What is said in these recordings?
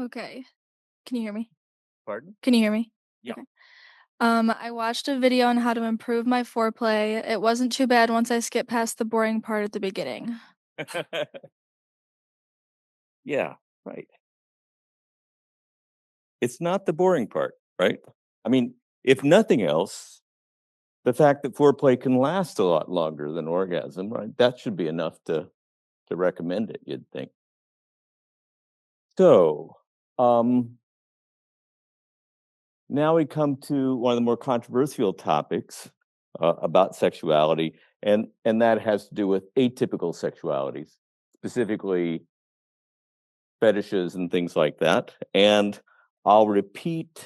Okay. Can you hear me? Pardon? Can you hear me? Yeah. Okay. I watched a video on how to improve my foreplay. It wasn't too bad once I skipped past the boring part at the beginning. Yeah, right. It's not the boring part, right? I mean, if nothing else, the fact that foreplay can last a lot longer than orgasm, right? That should be enough to recommend it, you'd think. So, um, now we come to one of the more controversial topics about sexuality, and that has to do with atypical sexualities, specifically fetishes and things like that. And I'll repeat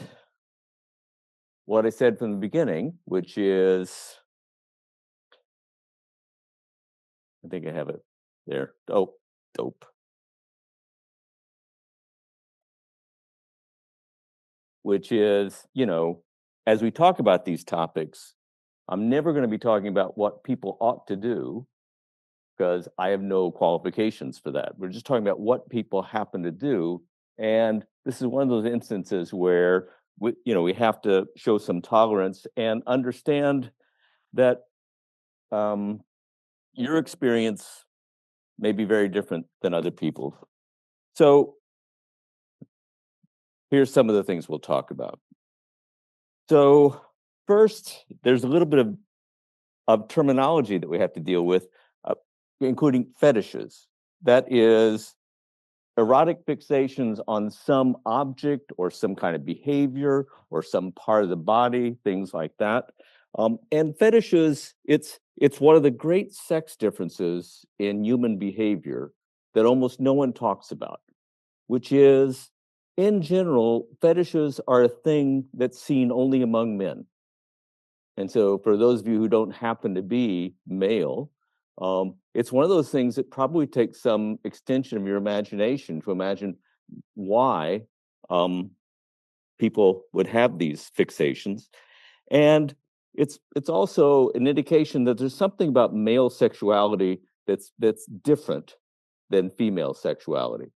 what I said from the beginning, which is, I think I have it there. Oh, dope. Which is, as we talk about these topics, I'm never going to be talking about what people ought to do because I have no qualifications for that. We're just talking about what people happen to do. And this is one of those instances where we have to show some tolerance and understand that um, your experience may be very different than other people's. So here's some of the things we'll talk about. So first, there's a little bit of terminology that we have to deal with, uh, including fetishes. That is erotic fixations on some object or some kind of behavior or some part of the body, things like that. And fetishes, it's one of the great sex differences in human behavior that almost no one talks about, which is, in general, fetishes are a thing that's seen only among men. And so, for those of you who don't happen to be male, it's one of those things that probably takes some extension of your imagination to imagine why um, people would have these fixations. And it's also an indication that there's something about male sexuality that's different than female sexuality.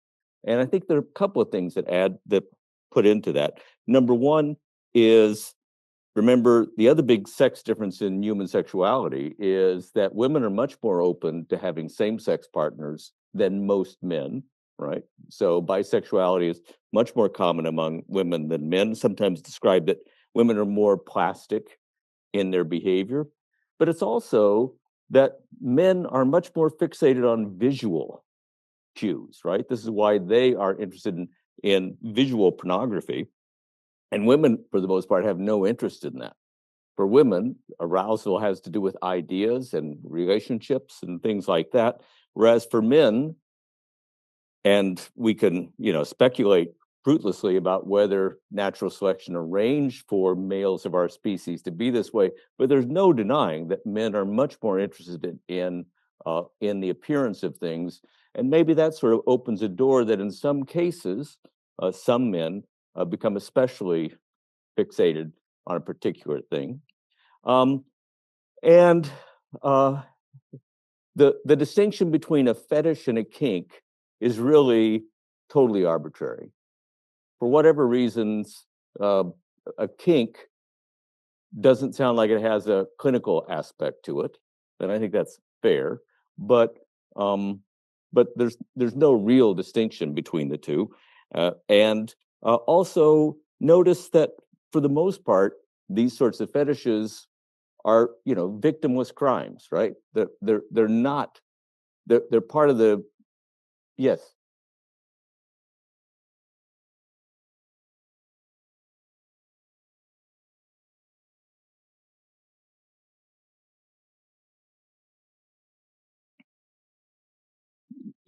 And I think there are a couple of things that put into that. Number one is, remember, the other big sex difference in human sexuality is that women are much more open to having same-sex partners than most men, right? So bisexuality is much more common among women than men. Sometimes described that women are more plastic in their behavior, but it's also that men are much more fixated on visual cues, right? This is why they are interested in visual pornography. And women, for the most part, have no interest in that. For women, arousal has to do with ideas and relationships and things like that. Whereas for men, and we can, speculate fruitlessly about whether natural selection arranged for males of our species to be this way, but there's no denying that men are much more interested in the appearance of things, and maybe that sort of opens a door that, in some cases, some men become especially fixated on a particular thing. Um, and uh, the distinction between a fetish and a kink is really totally arbitrary. For whatever reasons, uh, a kink doesn't sound like it has a clinical aspect to it, and I think that's fair. But um, but there's no real distinction between the two, and also notice that for the most part, these sorts of fetishes are victimless crimes, right? They're not they're part of the yes.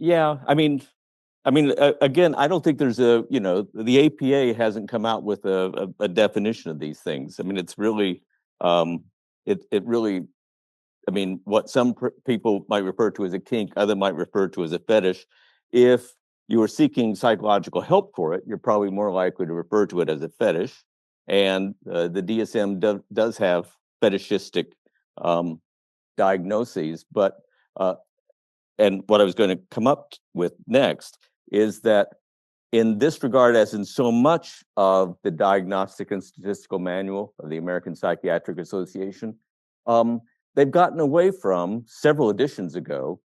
Yeah, again, I don't think there's the APA hasn't come out with a definition of these things. I mean, it's really, it really, I mean, what some people might refer to as a kink, other might refer to as a fetish. If you are seeking psychological help for it, you're probably more likely to refer to it as a fetish. And the DSM does have fetishistic um, diagnoses, but uh, and what I was going to come up with next is that in this regard, as in so much of the Diagnostic and Statistical Manual of the American Psychiatric Association, they've gotten away from several editions ago,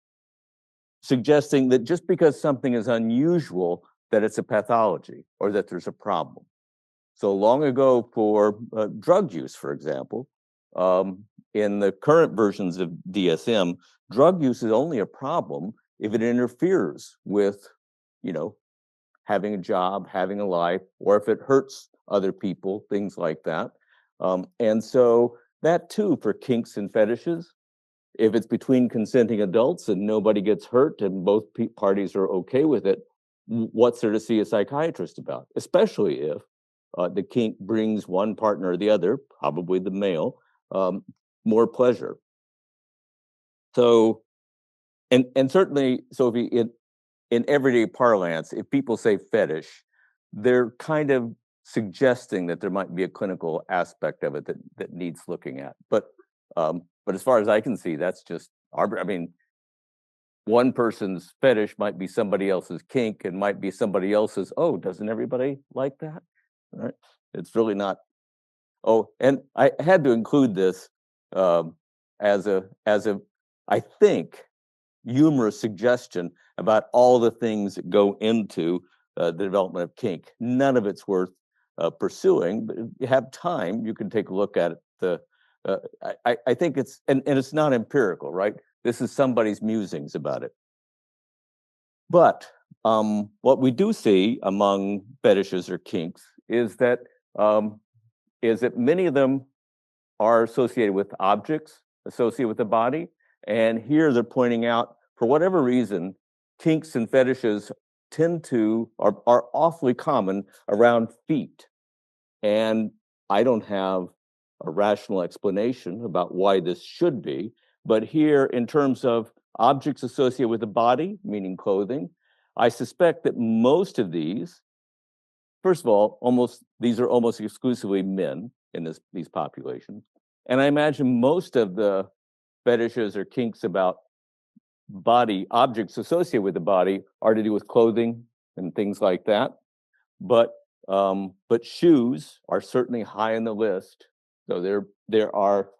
suggesting that just because something is unusual, that it's a pathology or that there's a problem. So long ago, for drug use, for example, in the current versions of DSM, drug use is only a problem if it interferes with, you know, having a job, having a life, or if it hurts other people, things like that. And so that too, for kinks and fetishes, if it's between consenting adults and nobody gets hurt and both parties are okay with it, what's there to see a psychiatrist about? Especially if the kink brings one partner or the other, probably the male, more pleasure. So, and certainly, Sophie, in everyday parlance, if people say fetish, they're kind of suggesting that there might be a clinical aspect of it that needs looking at. But as far as I can see, that's just I mean, one person's fetish might be somebody else's kink and might be somebody else's, oh, doesn't everybody like that? Right? It's really not. Oh, and I had to include this as a I think humorous suggestion about all the things that go into the development of kink. None of it's worth pursuing, but if you have time, you can take a look at it. I think it's, and it's not empirical, right? This is somebody's musings about it. But what we do see among fetishes or kinks is that many of them are associated with objects, associated with the body. And here they're pointing out, for whatever reason, kinks and fetishes are awfully common around feet. And I don't have a rational explanation about why this should be. But here, in terms of objects associated with the body, meaning clothing, I suspect that most of these, first of all, these are almost exclusively men in these populations. And I imagine most of the fetishes or kinks about body objects associated with the body are to do with clothing and things like that. But shoes are certainly high on the list. So there are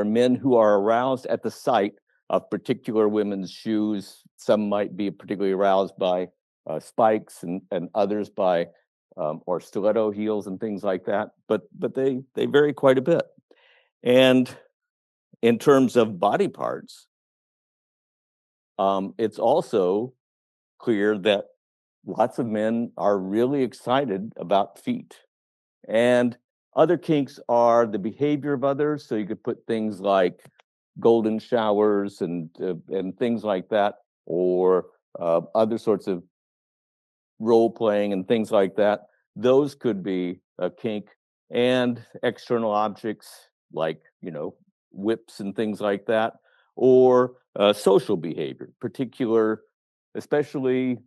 men who are aroused at the sight of particular women's shoes. Some might be particularly aroused by spikes, and others by or stiletto heels and things like that. But they vary quite a bit. And in terms of body parts, it's also clear that lots of men are really excited about feet. And other kinks are the behavior of others. So you could put things like golden showers and things like that, or other sorts of role playing and things like that. Those could be a kink. And external objects like, whips and things like that, or social behavior, especially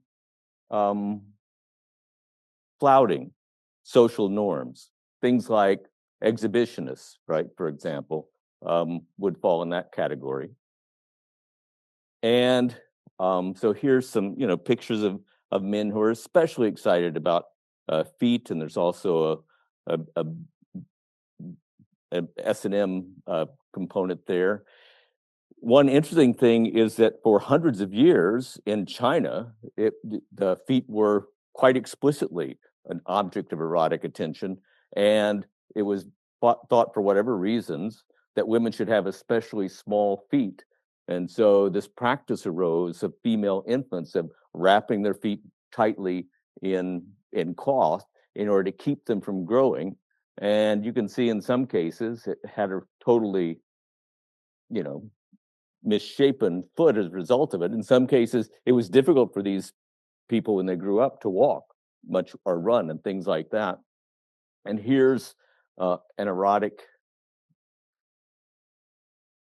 flouting social norms. Things like exhibitionists, right, for example, would fall in that category. And so here's some, pictures of men who are especially excited about feet, and there's also a S&M component there. One interesting thing is that for hundreds of years in China, the feet were quite explicitly an object of erotic attention, and it was thought for whatever reasons that women should have especially small feet. And so this practice arose of female infants of wrapping their feet tightly in cloth in order to keep them from growing. And you can see in some cases it had a totally, misshapen foot as a result of it. In some cases, it was difficult for these people when they grew up to walk much or run and things like that. And here's an erotic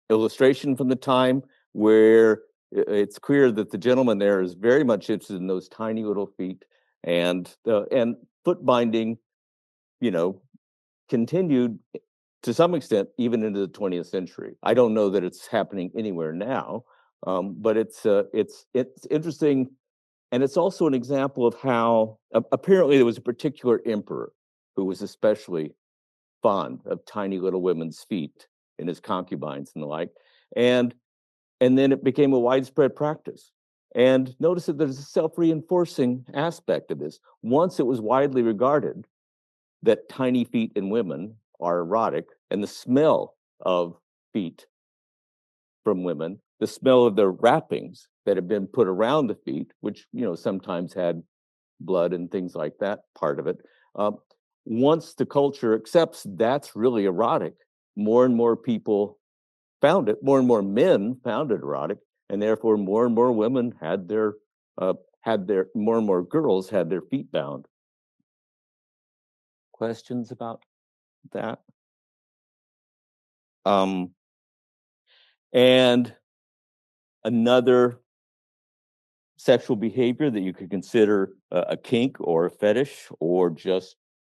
illustration from the time where it's clear that the gentleman there is very much interested in those tiny little feet, and foot binding, continued to some extent even into the 20th century. I don't know that it's happening anywhere now, but it's interesting And it's also an example of how apparently there was a particular emperor who was especially fond of tiny little women's feet and his concubines and the like. And and then it became a widespread practice. And notice that there's a self-reinforcing aspect of this. Once it was widely regarded that tiny feet in women are erotic, and the smell of feet from women, the smell of their wrappings that have been put around the feet, which sometimes had blood and things like that part of it. Um, Once the culture accepts that's really erotic, more and more people found it. More and more men found it erotic, and therefore more and more women had their more and more girls had their feet bound. Questions about that? Um, and another sexual behavior that you could consider a kink or a fetish or just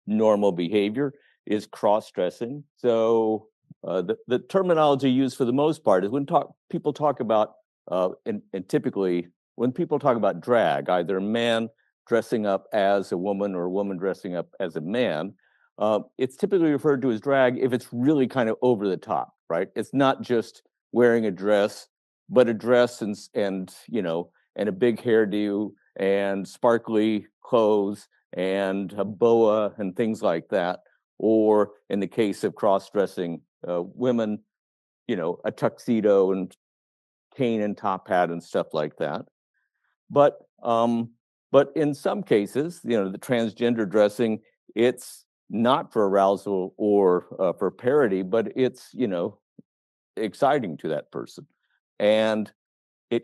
normal behavior is cross-dressing. So the terminology used for the most part is when people talk about and typically when people talk about drag, either a man dressing up as a woman or a woman dressing up as a man, it's typically referred to as drag if it's really kind of over the top, right? It's not just wearing a dress, but a dress and a big hairdo and sparkly clothes and a boa and things like that. Or in the case of cross-dressing women, a tuxedo and cane and top hat and stuff like that. But but in some cases, the transgender dressing, it's not for arousal or for parody, but it's exciting to that person, and it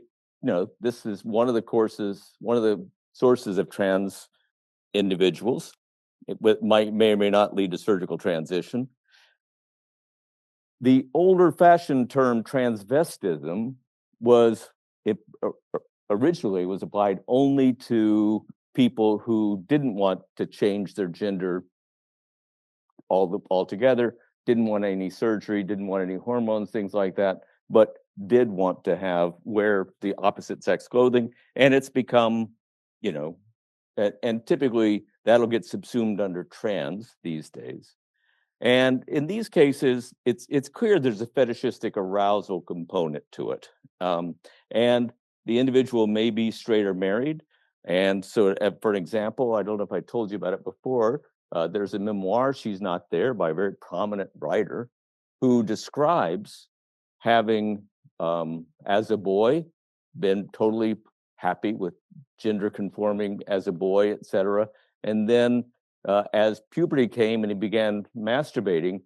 this is one of the sources of trans individuals. May or may not lead to surgical transition. The older fashioned term transvestism was it originally was applied only to people who didn't want to change their gender altogether, didn't want any surgery, didn't want any hormones, things like that, but did want to wear the opposite sex clothing. And it's become, you know, and typically that'll get subsumed under trans these days. And in these cases, it's clear there's a fetishistic arousal component to it. And the individual may be straight or married. And so, for an example, I don't know if I told you about it before, there's a memoir, She's Not There, by a very prominent writer who describes having, as a boy, been totally happy with gender conforming as a boy, etc. And then as puberty came and he began masturbating,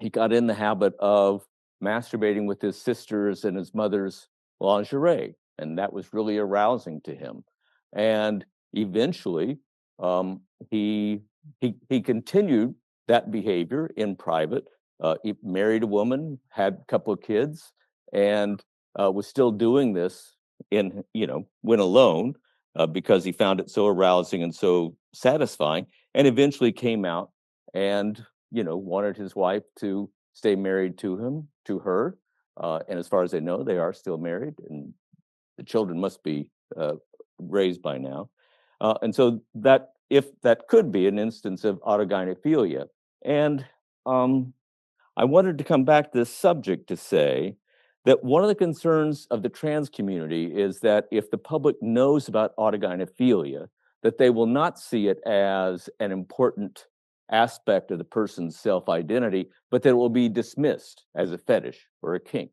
he got in the habit of masturbating with his sisters and his mother's lingerie, and that was really arousing to him. And eventually, um, he he continued that behavior in private. He married a woman, had a couple of kids, and was still doing this when alone because he found it so arousing and so satisfying, and eventually came out and wanted his wife to stay married to her. And as far as I know, they are still married, and the children must be raised by now. And so that if that could be an instance of autogynephilia. And I wanted to come back to this subject to say that one of the concerns of the trans community is that if the public knows about autogynephilia, that they will not see it as an important aspect of the person's self-identity, but that it will be dismissed as a fetish or a kink.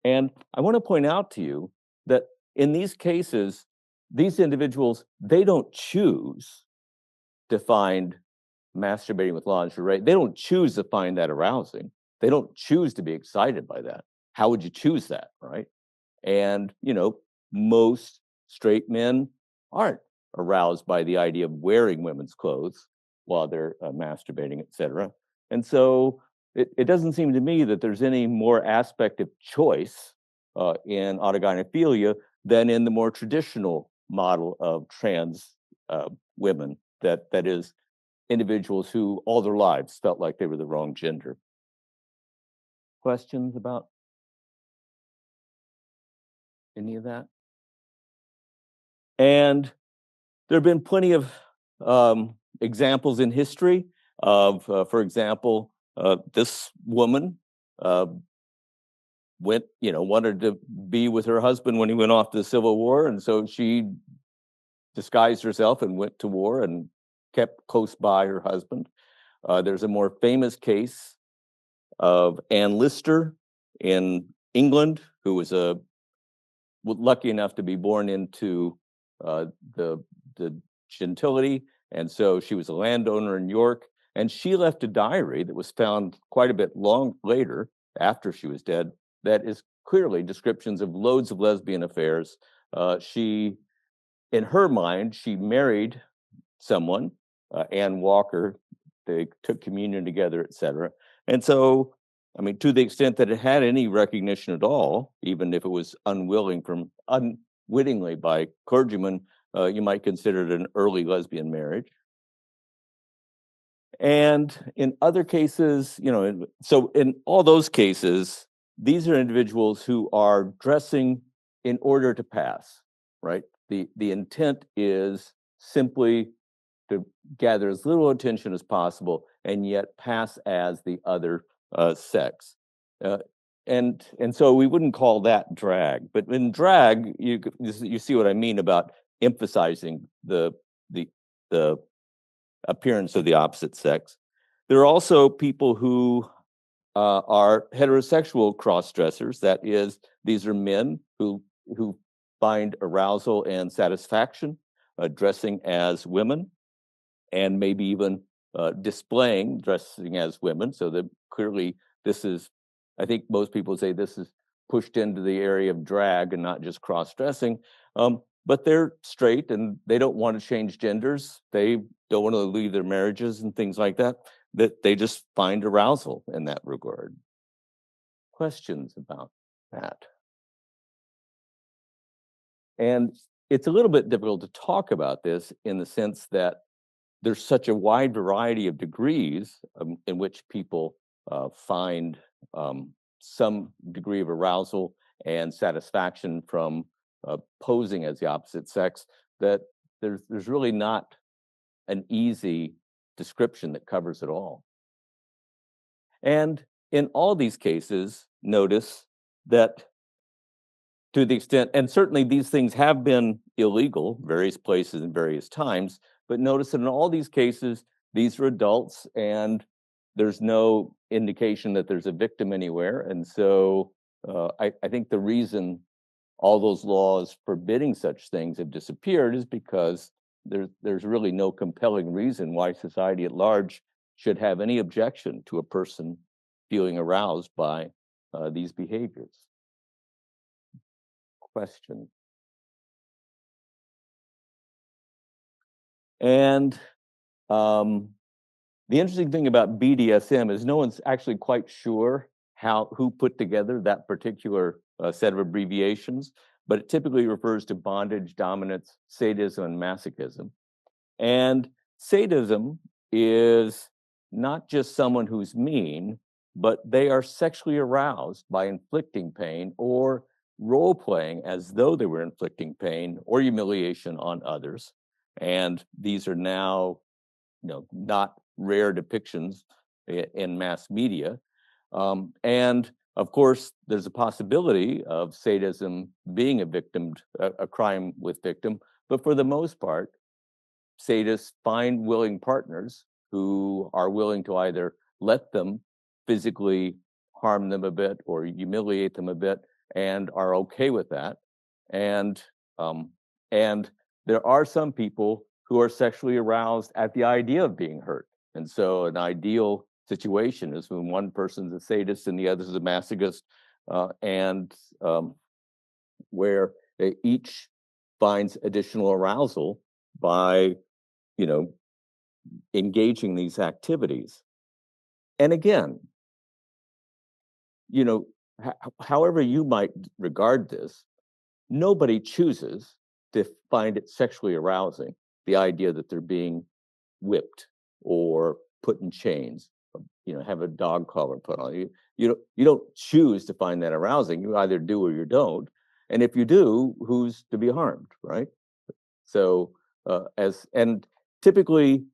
And I want to point out to you that in these cases, these individuals, they don't choose to find masturbating with lingerie. They don't choose to find that arousing. They don't choose to be excited by that. How would you choose that, right? And, most straight men aren't aroused by the idea of wearing women's clothes while they're masturbating, etc. And so it doesn't seem to me that there's any more aspect of choice in autogynephilia than in the more traditional model of trans women, that is individuals who all their lives felt like they were the wrong gender. Questions about any of that? And there have been plenty of examples in history of, for example, this woman wanted to be with her husband when he went off to the Civil War, and so she disguised herself and went to war and kept close by her husband. There's a more famous case of Anne Lister in England, who was lucky enough to be born into uh, the the gentility, and so she was a landowner in York, and she left a diary that was found quite a bit long later after she was dead. That is clearly descriptions of loads of lesbian affairs. She, in her mind, she married someone, Ann Walker. They took communion together, etc. And so, I mean, to the extent that it had any recognition at all, even if it was unwittingly by clergymen, you might consider it an early lesbian marriage. And in other cases, so in all those cases, these are individuals who are dressing in order to pass, right? The intent is simply to gather as little attention as possible and yet pass as the other sex. Uh, and so we wouldn't call that drag, but in drag, you see what I mean about emphasizing the the appearance of the opposite sex. There are also people who are heterosexual cross-dressers. That is, these are men who find arousal and satisfaction dressing as women, and maybe even dressing as women. So that clearly this is, I think most people say this is pushed into the area of drag and not just cross-dressing. But they're straight and they don't want to change genders. They don't want to leave their marriages and things like that. That they just find arousal in that regard. Questions about that? And it's a little bit difficult to talk about this in the sense that there's such a wide variety of degrees in which people find some degree of arousal and satisfaction from posing as the opposite sex, that there's really not an easy description that covers it all. And in all these cases, notice that to the extent, and certainly these things have been illegal, various places and various times, but notice that in all these cases, these are adults and there's no indication that there's a victim anywhere. And so I think the reason all those laws forbidding such things have disappeared is because there's really no compelling reason why society at large should have any objection to a person feeling aroused by these behaviors. Question. And the interesting thing about BDSM is no one's actually quite sure who put together that particular set of abbreviations, but it typically refers to bondage, dominance, sadism, and masochism. And sadism is not just someone who's mean, but they are sexually aroused by inflicting pain or role playing as though they were inflicting pain or humiliation on others. And these are now, not rare depictions in mass media. And of course, there's a possibility of sadism being a crime with victim, but for the most part, sadists find willing partners who are willing to either let them physically harm them a bit or humiliate them a bit and are okay with that. And um, and there are some people who are sexually aroused at the idea of being hurt. And so an ideal situation is when one person's a sadist and the other is a masochist, and where they each finds additional arousal by you know, engaging these activities. And again, you know, however you might regard this, nobody chooses to find it sexually arousing, the idea that they're being whipped or put in chains, have a dog collar put on you. You don't choose to find that arousing. You either do or you don't. And if you do, who's to be harmed, right? So and typically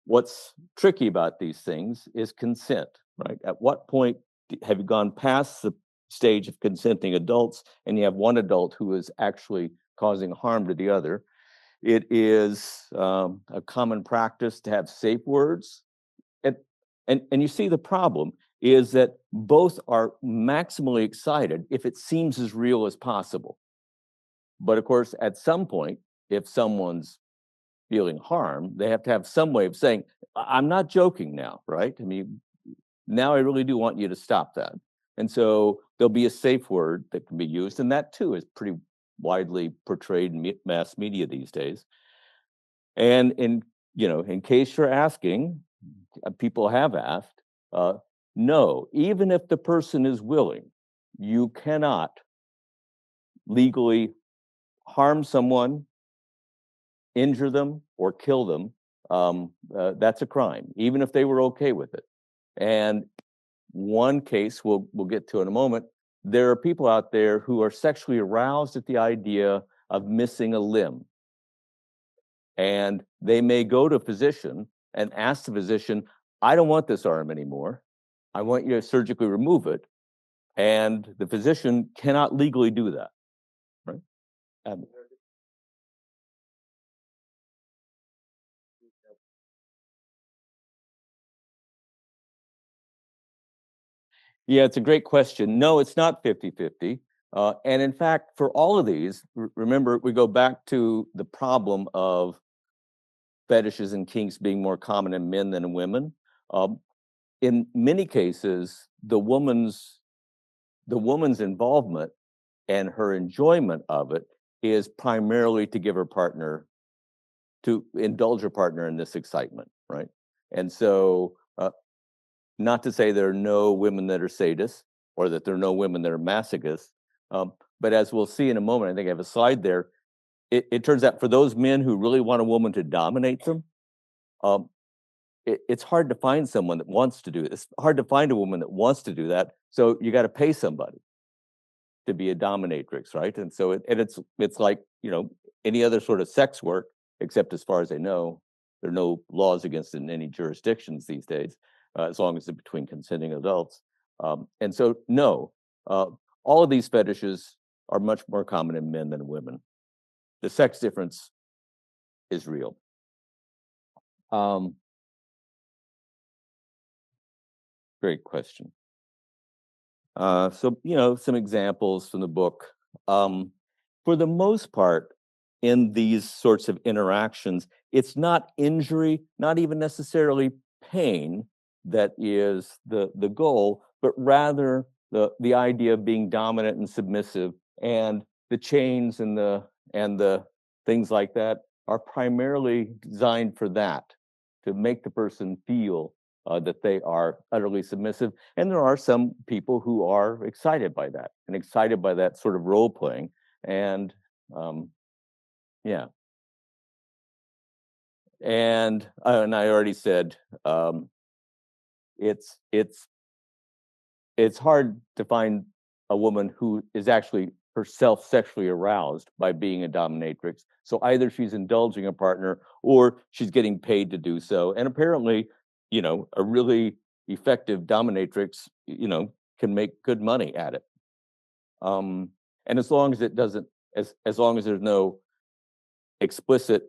what's tricky about these things is consent, right? At what point have you gone past the stage of consenting adults and you have one adult who is actually causing harm to the other? It is a common practice to have safe words. And, and you see the problem is that both are maximally excited if it seems as real as possible. But of course, at some point, if someone's feeling harm, they have to have some way of saying, I'm not joking now, right? I mean, now I really do want you to stop that. And so there'll be a safe word that can be used. And that too is pretty widely portrayed in mass media these days. And in case you're asking, people have asked, no, even if the person is willing, you cannot legally harm someone, injure them, or kill them. That's a crime, even if they were okay with it. And one case we'll get to in a moment. There are people out there who are sexually aroused at the idea of missing a limb. And they may go to a physician and ask the physician, I don't want this arm anymore. I want you to surgically remove it. And the physician cannot legally do that, right? Um, yeah, it's a great question. No, it's not 50-50. And in fact, for all of these, remember, we go back to the problem of fetishes and kinks being more common in men than in women. Um, in many cases, the woman's involvement and her enjoyment of it is primarily to give her partner, to indulge her partner in this excitement, right? And so, not to say there are no women that are sadists or that there are no women that are masochists, but as we'll see in a moment, I think I have a slide there. It turns out for those men who really want a woman to dominate them, um, it's hard to find someone that wants to do it. It's hard to find a woman that wants to do that. So you got to pay somebody to be a dominatrix, right? And so it's like any other sort of sex work, except as far as I know, there are no laws against it in any jurisdictions these days, as long as it's between consenting adults. And so no, uh, all of these fetishes are much more common in men than women. The sex difference is real. Um, Great question. So, some examples from the book. Um, for the most part, in these sorts of interactions, it's not injury, not even necessarily pain that is the goal, but rather the idea of being dominant and submissive, and the chains and the things like that are primarily designed for that, to make the person feel that they are utterly submissive. And there are some people who are excited by that and excited by that sort of role playing. And yeah, and I already said, it's it's it's hard to find a woman who is actually herself sexually aroused by being a dominatrix. So either she's indulging a partner or she's getting paid to do so. And apparently, a really effective dominatrix, can make good money at it. Um, and as long as it doesn't, as long as there's no explicit,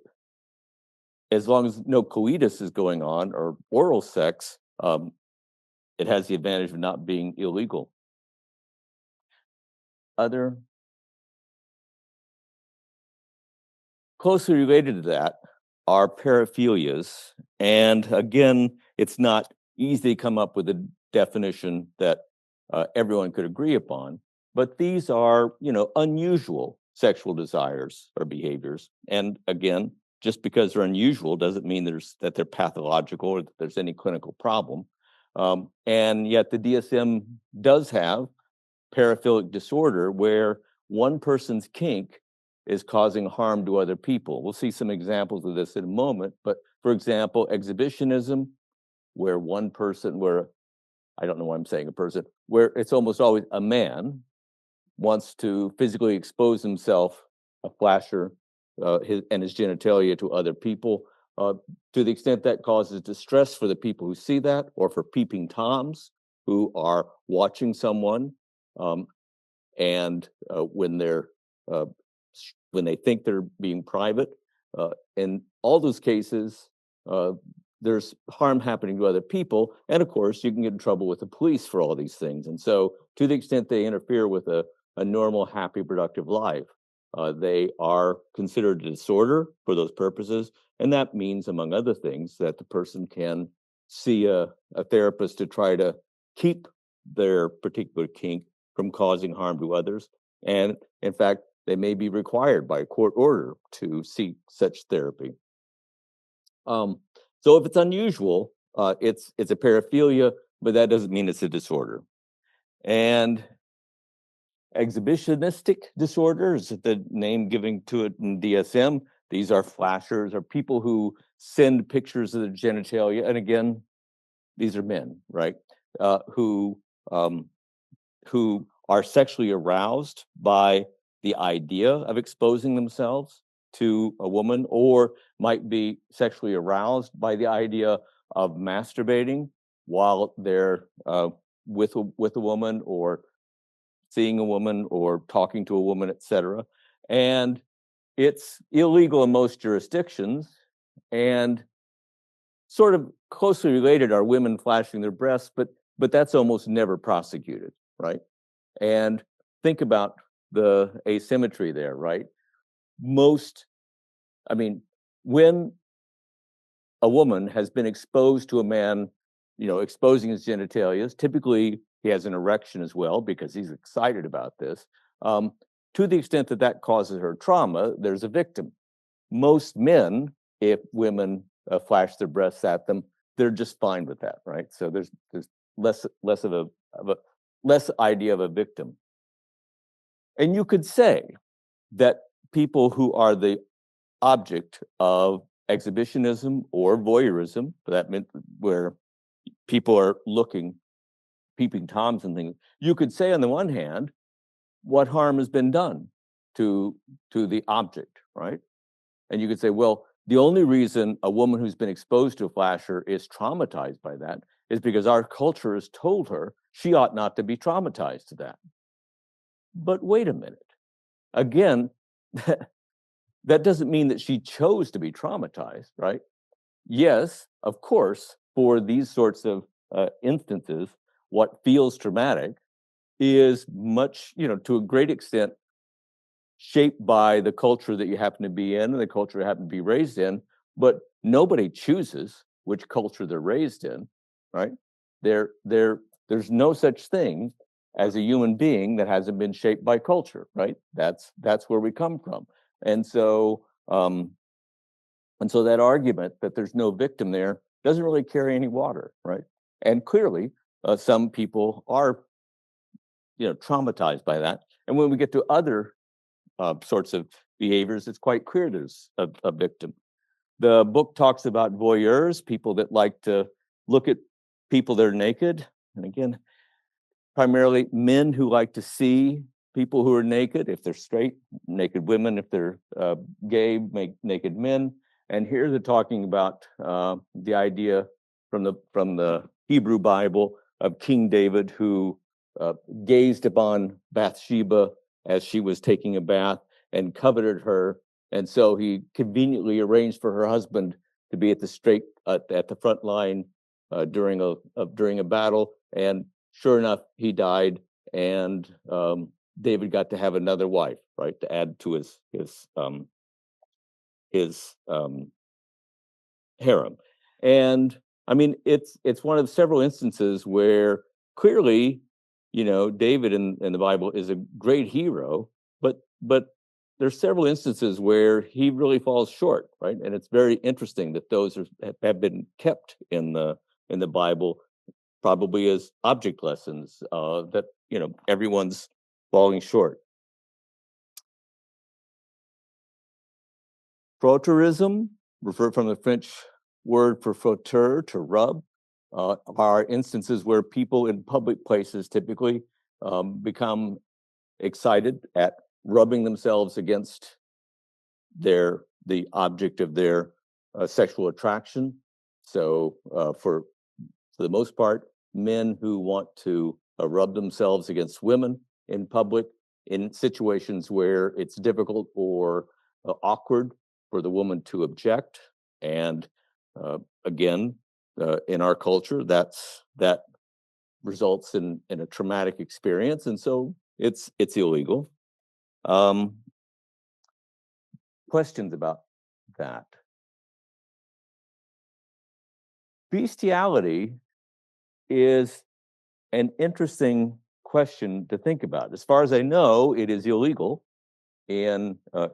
as long as no coitus is going on or oral sex, it has the advantage of not being illegal. Other closely related to that are paraphilias. And again, it's not easy to come up with a definition that everyone could agree upon, but these are, unusual sexual desires or behaviors. And again, just because they're unusual doesn't mean that they're pathological or that there's any clinical problem. And yet the DSM does have paraphilic disorder where one person's kink is causing harm to other people. We'll see some examples of this in a moment. But for example, exhibitionism, where I don't know why I'm saying a person, where it's almost always a man wants to physically expose himself, a flasher, his genitalia to other people, to the extent that causes distress for the people who see that, or for peeping toms who are watching someone, and uh, when they think they're being private. In all those cases, uh, there's harm happening to other people, and of course, you can get in trouble with the police for all these things. And so, to the extent they interfere with a normal, happy, productive life, they are considered a disorder for those purposes, and that means, among other things, that the person can see a therapist to try to keep their particular kink from causing harm to others. And in fact, they may be required by court order to seek such therapy. Um, so if it's unusual, it's a paraphilia, but that doesn't mean it's a disorder. And exhibitionistic disorders, the name given to it in DSM, these are flashers, or people who send pictures of their genitalia. And again, these are men, right? Who are sexually aroused by the idea of exposing themselves to a woman, or might be sexually aroused by the idea of masturbating while they're with a woman, or seeing a woman, or talking to a woman, etc. And it's illegal in most jurisdictions, and sort of closely related are women flashing their breasts, but that's almost never prosecuted, right? And think about the asymmetry there, right? Most, I mean, when a woman has been exposed to a man, exposing his genitalia, typically he has an erection as well because he's excited about this. To the extent that that causes her trauma, there's a victim. Most men, if women flash their breasts at them, they're just fine with that, right? So there's less of a less idea of a victim. And you could say that people who are the object of exhibitionism or voyeurism, that meant where people are looking, peeping toms and things, you could say on the one hand, what harm has been done to the object, right? And you could say, well, the only reason a woman who's been exposed to a flasher is traumatized by that is because our culture has told her she ought not to be traumatized to that. But wait a minute. Again, that doesn't mean that she chose to be traumatized, right? Yes, of course, for these sorts of instances, what feels traumatic is much, to a great extent, shaped by the culture that you happen to be in and the culture you happen to be raised in. But nobody chooses which culture they're raised in, right? There's no such thing as a human being that hasn't been shaped by culture, right? That's where we come from. And so that argument that there's no victim there doesn't really carry any water, right? And clearly, some people are, traumatized by that. And when we get to other sorts of behaviors, it's quite clear there's a victim. The book talks about voyeurs, people that like to look at people that are naked. And again, primarily men who like to see people who are naked, if they're straight, naked women, if they're gay, naked men. And here they're talking about the idea from the Hebrew Bible of King David, who gazed upon Bathsheba as she was taking a bath and coveted her, and so he conveniently arranged for her husband to be at the front line during a battle, and sure enough, he died, and David got to have another wife, right, to add to his harem. And I mean, it's one of several instances where clearly, David in the Bible is a great hero, but there's several instances where he really falls short, right? And it's very interesting that those have been kept in the Bible, probably as object lessons that everyone's falling short. Frotteurism, referred from the French word for frotteur, to rub, are instances where people in public places typically become excited at rubbing themselves against the object of their sexual attraction. So for the most part, men who want to rub themselves against women in public in situations where it's difficult or awkward for the woman to object. And again, in our culture, that results in a traumatic experience, and so it's illegal. Um, Questions about that? Bestiality is an interesting question to think about. As far as I know, it is illegal in uh,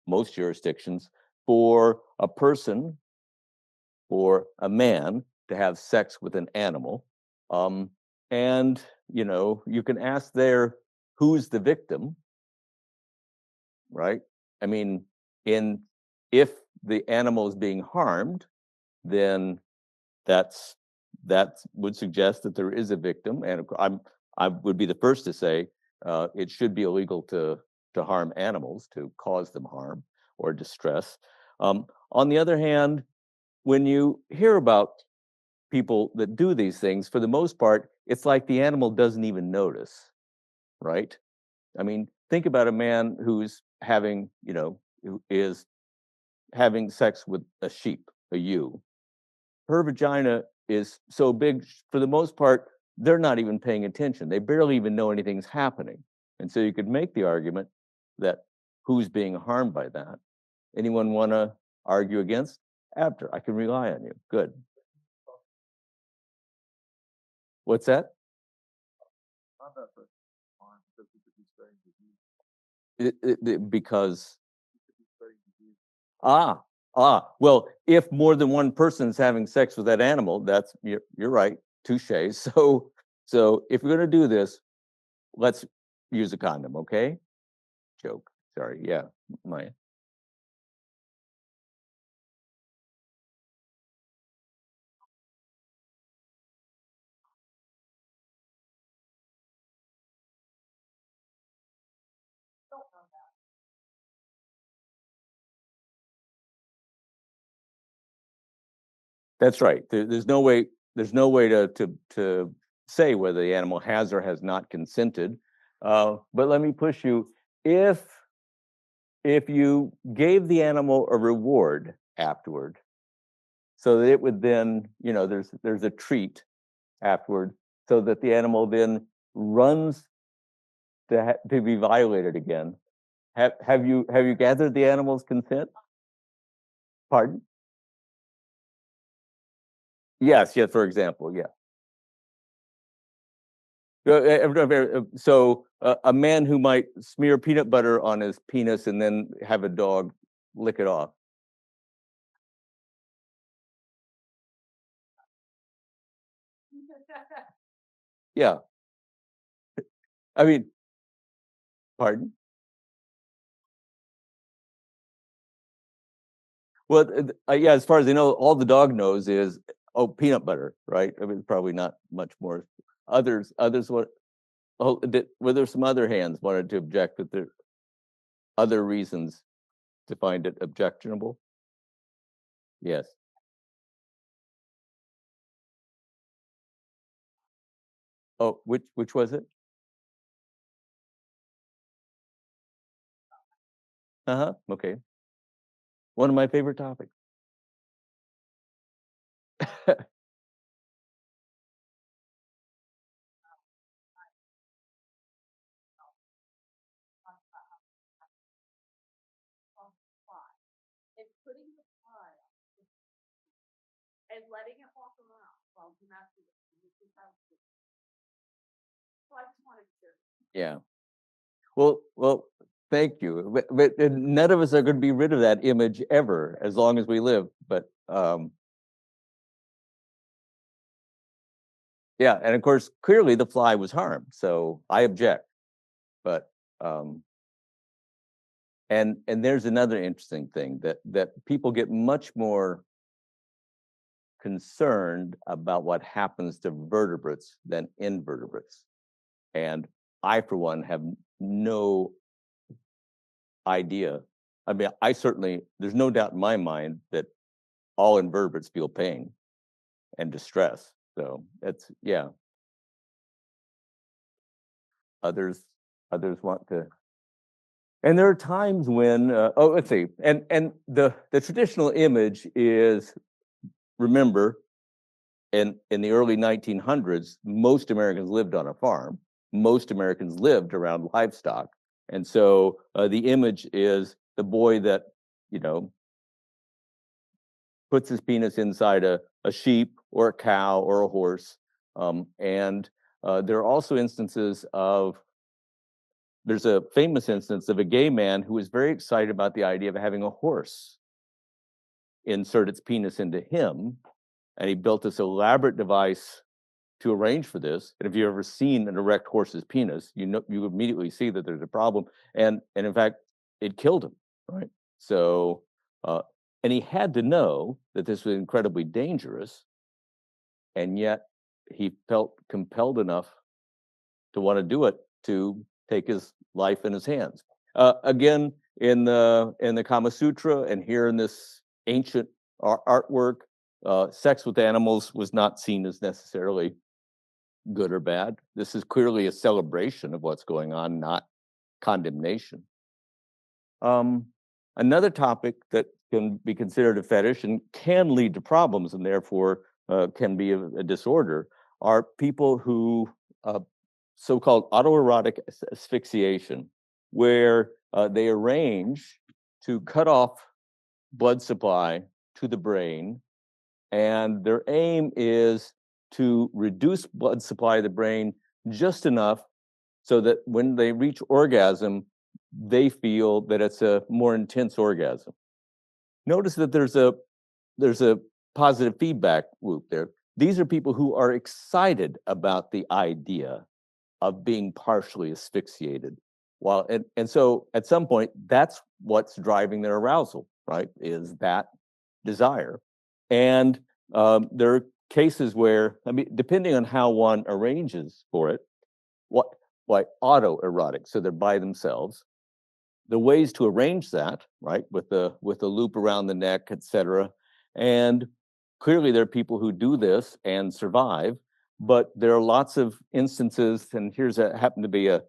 most jurisdictions for a person or a man to have sex with an animal. And, you can ask there, who's the victim, right? I mean, in if the animal is being harmed, then that's that would suggest that there is a victim, and I would be the first to say it should be illegal to harm animals, to cause them harm or distress. On the other hand, when you hear about people that do these things, for the most part, it's like the animal doesn't even notice, right? I mean, think about a man who is having sex with a sheep, a ewe. Her vagina is so big, for the most part, they're not even paying attention. They barely even know anything's happening. And so you could make the argument that who's being harmed by that? Anyone want to argue against? After, I can rely on you. Good. What's that? Because ah well, if more than one person's having sex with that animal, you're right. Touche. So if we're going to do this, let's use a condom, okay? Joke. Sorry. Yeah, my That's right. There's no way. There's no way to say whether the animal has or has not consented. But let me push you. If you gave the animal a reward afterward, so that it would then, there's a treat afterward, so that the animal then runs to be violated again. Have you gathered the animal's consent? Pardon? Yes, yes. For example, yeah. So a man who might smear peanut butter on his penis and then have a dog lick it off. Yeah, I mean, pardon? Well, yeah, as far as I know, all the dog knows is, oh, peanut butter, right? I mean, probably not much more. Others what? Oh, were there some other hands wanted to object, but there other reasons to find it objectionable? Yes. Oh, which was it? Uh-huh. Okay. One of my favorite topics. Yeah. Well, thank you. But none of us are going to be rid of that image ever, as long as we live. But yeah, and of course, clearly the fly was harmed, so I object. But um, and there's another interesting thing that people get much more concerned about what happens to vertebrates than invertebrates. And I, for one, have no idea I mean, there's no doubt in my mind that all invertebrates feel pain and distress. So that's, yeah. Others, others want to. And there are times when, let's see, and the traditional image is, remember, in the early 1900s, most Americans lived on a farm. Most Americans lived around livestock. And so the image is the boy that, you know, puts his penis inside a sheep or a cow or a horse. And there are also instances of, there's a famous instance of a gay man who was very excited about the idea of having a horse insert its penis into him. And he built this elaborate device to arrange for this. And if you've ever seen an erect horse's penis, you immediately see that there's a problem. And in fact, it killed him, right? So, and he had to know that this was incredibly dangerous, and yet he felt compelled enough to want to do it, to take his life in his hands. Again, in the Kama Sutra, and here in this ancient artwork, sex with animals was not seen as necessarily good or bad. This is clearly a celebration of what's going on, not condemnation. Another topic that can be considered a fetish and can lead to problems, and therefore can be a disorder, are people who so-called autoerotic asphyxiation, where they arrange to cut off blood supply to the brain, and their aim is to reduce blood supply to the brain just enough so that when they reach orgasm, they feel that it's a more intense orgasm. Notice that there's a positive feedback loop there. These are people who are excited about the idea of being partially asphyxiated. And so at some point, that's what's driving their arousal, right? Is that desire. And there are cases where, I mean, depending on how one arranges for it, what like autoerotic, so they're by themselves. The ways to arrange that, right, with the loop around the neck, etc. And clearly, there are people who do this and survive, but there are lots of instances. And here's happened to be a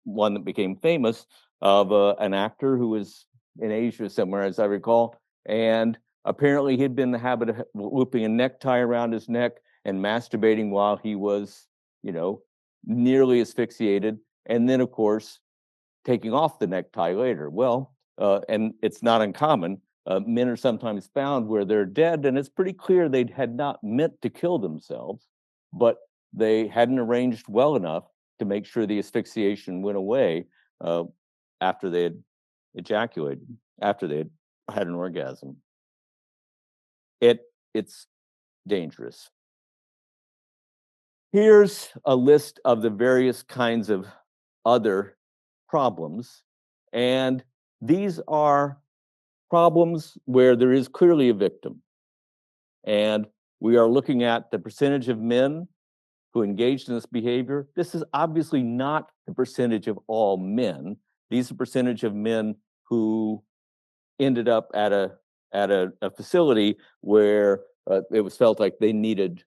one that became famous of an actor who was in Asia somewhere, as I recall, and apparently he'd been in the habit of looping a necktie around his neck and masturbating while he was, you know, nearly asphyxiated, and then of course taking off the necktie later. Well, and it's not uncommon. Men are sometimes found where they're dead, and it's pretty clear they had not meant to kill themselves, but they hadn't arranged well enough to make sure the asphyxiation went away after they had ejaculated, after they had an orgasm. It's dangerous. Here's a list of the various kinds of other problems, and these are problems where there is clearly a victim. And we are looking at the percentage of men who engaged in this behavior. This is obviously not the percentage of all men. These are percentage of men who ended up at a facility where it was felt like they needed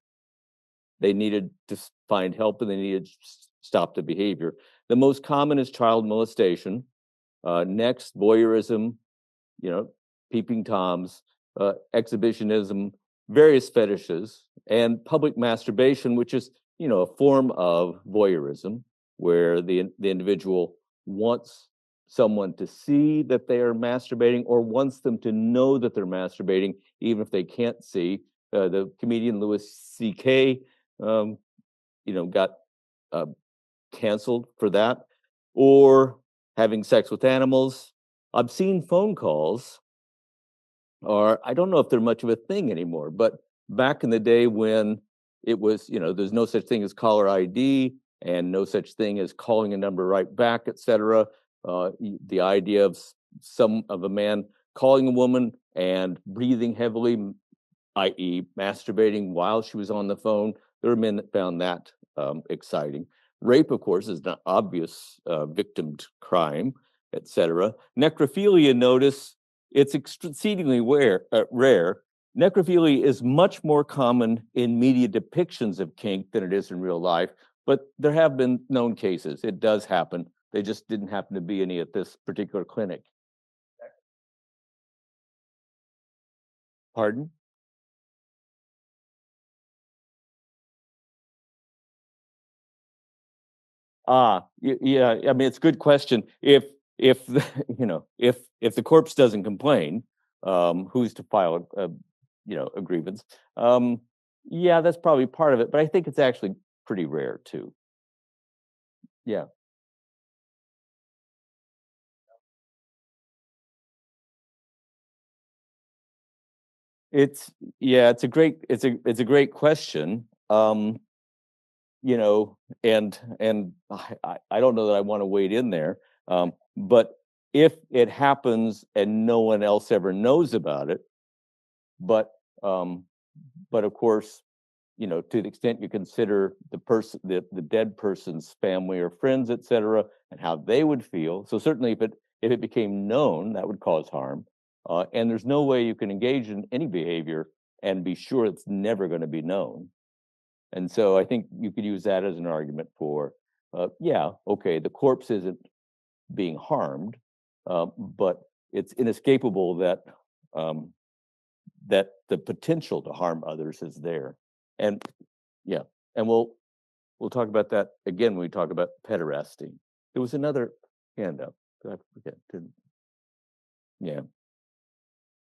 to find help, and they needed to stop the behavior. The most common is child molestation. Next, voyeurism, peeping toms, exhibitionism, various fetishes, and public masturbation, which is, a form of voyeurism, where the individual wants someone to see that they are masturbating, or wants them to know that they're masturbating, even if they can't see. The comedian Louis C.K. Got canceled for that, or having sex with animals. Obscene phone calls are, I don't know if they're much of a thing anymore, but back in the day when it was, there's no such thing as caller ID and no such thing as calling a number right back, etc. The idea of a man calling a woman and breathing heavily, i.e., masturbating while she was on the phone. There are men that found that exciting. Rape, of course, is an obvious victimed crime. etc. Necrophilia, notice it's exceedingly rare. Necrophilia is much more common in media depictions of kink than it is in real life, but there have been known cases. It does happen. They just didn't happen to be any at this particular clinic. Pardon? Yeah. I mean, it's a good question. If the, if the corpse doesn't complain, who's to file a grievance? Yeah, that's probably part of it, but I think it's actually pretty rare too. Yeah, it's yeah, it's a great question. You know, and I don't know that I want to wade in there, but if it happens and no one else ever knows about it, but um, but of course, to the extent you consider the dead person's family or friends, etc., and how they would feel. So certainly, if it became known, that would cause harm. And there's no way you can engage in any behavior and be sure it's never going to be known. And so I think you could use that as an argument for, yeah, okay, the corpse isn't being harmed, but it's inescapable um, that the potential to harm others is there. And yeah, and we'll talk about that again when we talk about pederasty. There was another hand up. Did I forget? Yeah.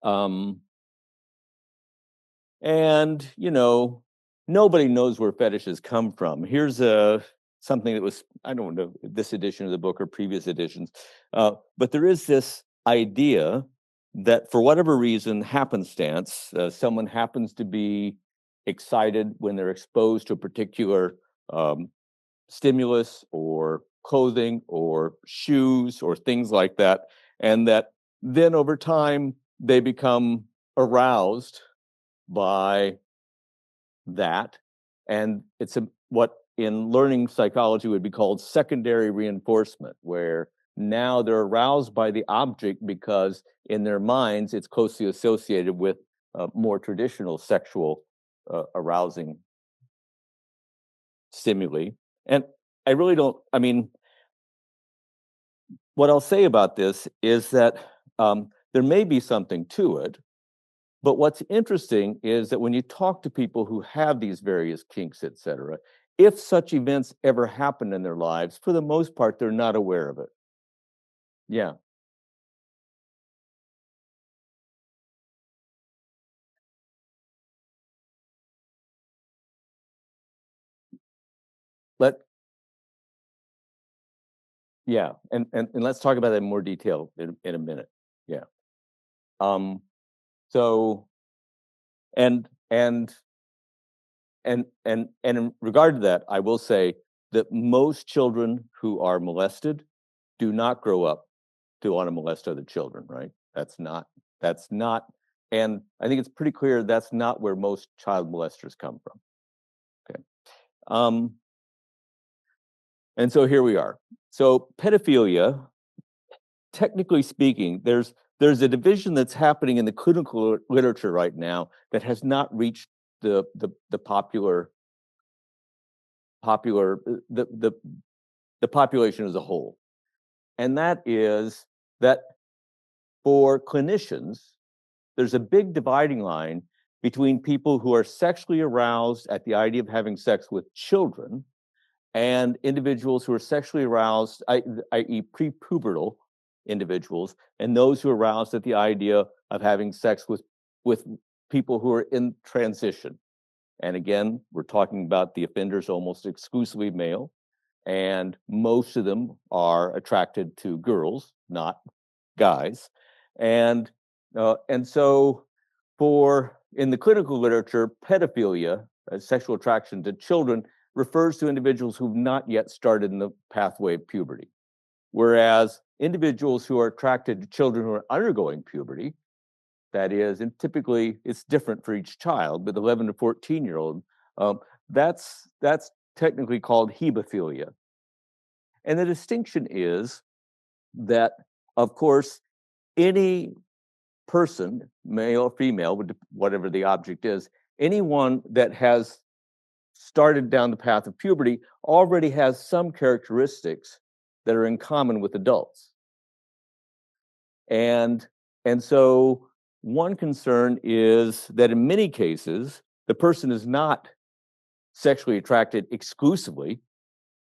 Um, and nobody knows where fetishes come from. Here's a something that was, I don't know, this edition of the book or previous editions, but there is this idea that for whatever reason, happenstance, someone happens to be excited when they're exposed to a particular um, stimulus or clothing or shoes or things like that, and that then over time they become aroused by that. And it's what in learning psychology would be called secondary reinforcement, where now they're aroused by the object because in their minds it's closely associated with more traditional sexual arousing stimuli. And I really don't, I mean, what I'll say about this is that there may be something to it. But what's interesting is that when you talk to people who have these various kinks, et cetera, if such events ever happen in their lives, for the most part, they're not aware of it. Yeah. Let yeah, and let's talk about that in more detail in a minute. Yeah. Um, so and and and in regard to that, I will say that most children who are molested do not grow up to want to molest other children, right? That's not, and I think it's pretty clear that's not where most child molesters come from. Okay. Um, and so here we are. So pedophilia, technically speaking, there's a division that's happening in the clinical literature right now that has not reached the popular the population as a whole. And that is that for clinicians, there's a big dividing line between people who are sexually aroused at the idea of having sex with children and individuals who are sexually aroused, i.e., prepubertal individuals, and those who are aroused at the idea of having sex with people who are in transition. And again, we're talking about the offenders almost exclusively male, and most of them are attracted to girls, not guys. And so for in the clinical literature, pedophilia, sexual attraction to children, refers to individuals who've not yet started in the pathway of puberty. Whereas individuals who are attracted to children who are undergoing puberty, that is, and typically it's different for each child, but 11 to 14-year-old, that's technically called hebephilia. And the distinction is that Of course, any person, male or female, whatever the object is, anyone that has started down the path of puberty already has some characteristics that are in common with adults. And so one concern is that in many cases, the person is not sexually attracted exclusively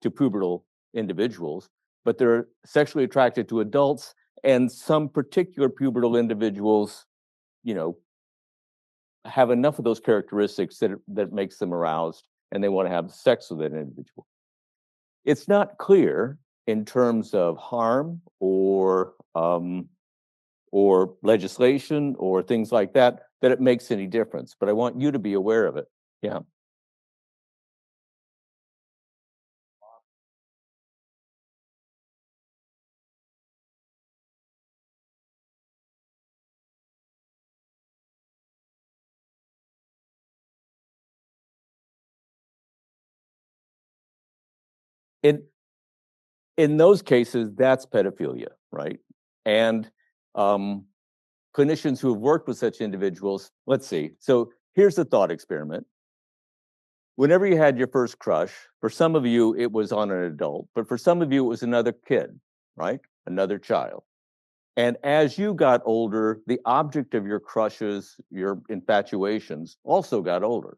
to pubertal individuals, but they're sexually attracted to adults, and some particular pubertal individuals, you know, have enough of those characteristics that makes them aroused and they want to have sex with that individual. It's not clear in terms of harm or legislation or things like that that it makes any difference, but I want you to be aware of it. Yeah. In those cases, that's pedophilia, right? And um, clinicians who have worked with such individuals, let's see. So here's the thought experiment. Whenever you had your first crush, for some of you, it was on an adult, but for some of you, it was another kid, right? Another child. And as you got older, the object of your crushes, your infatuations, also got older.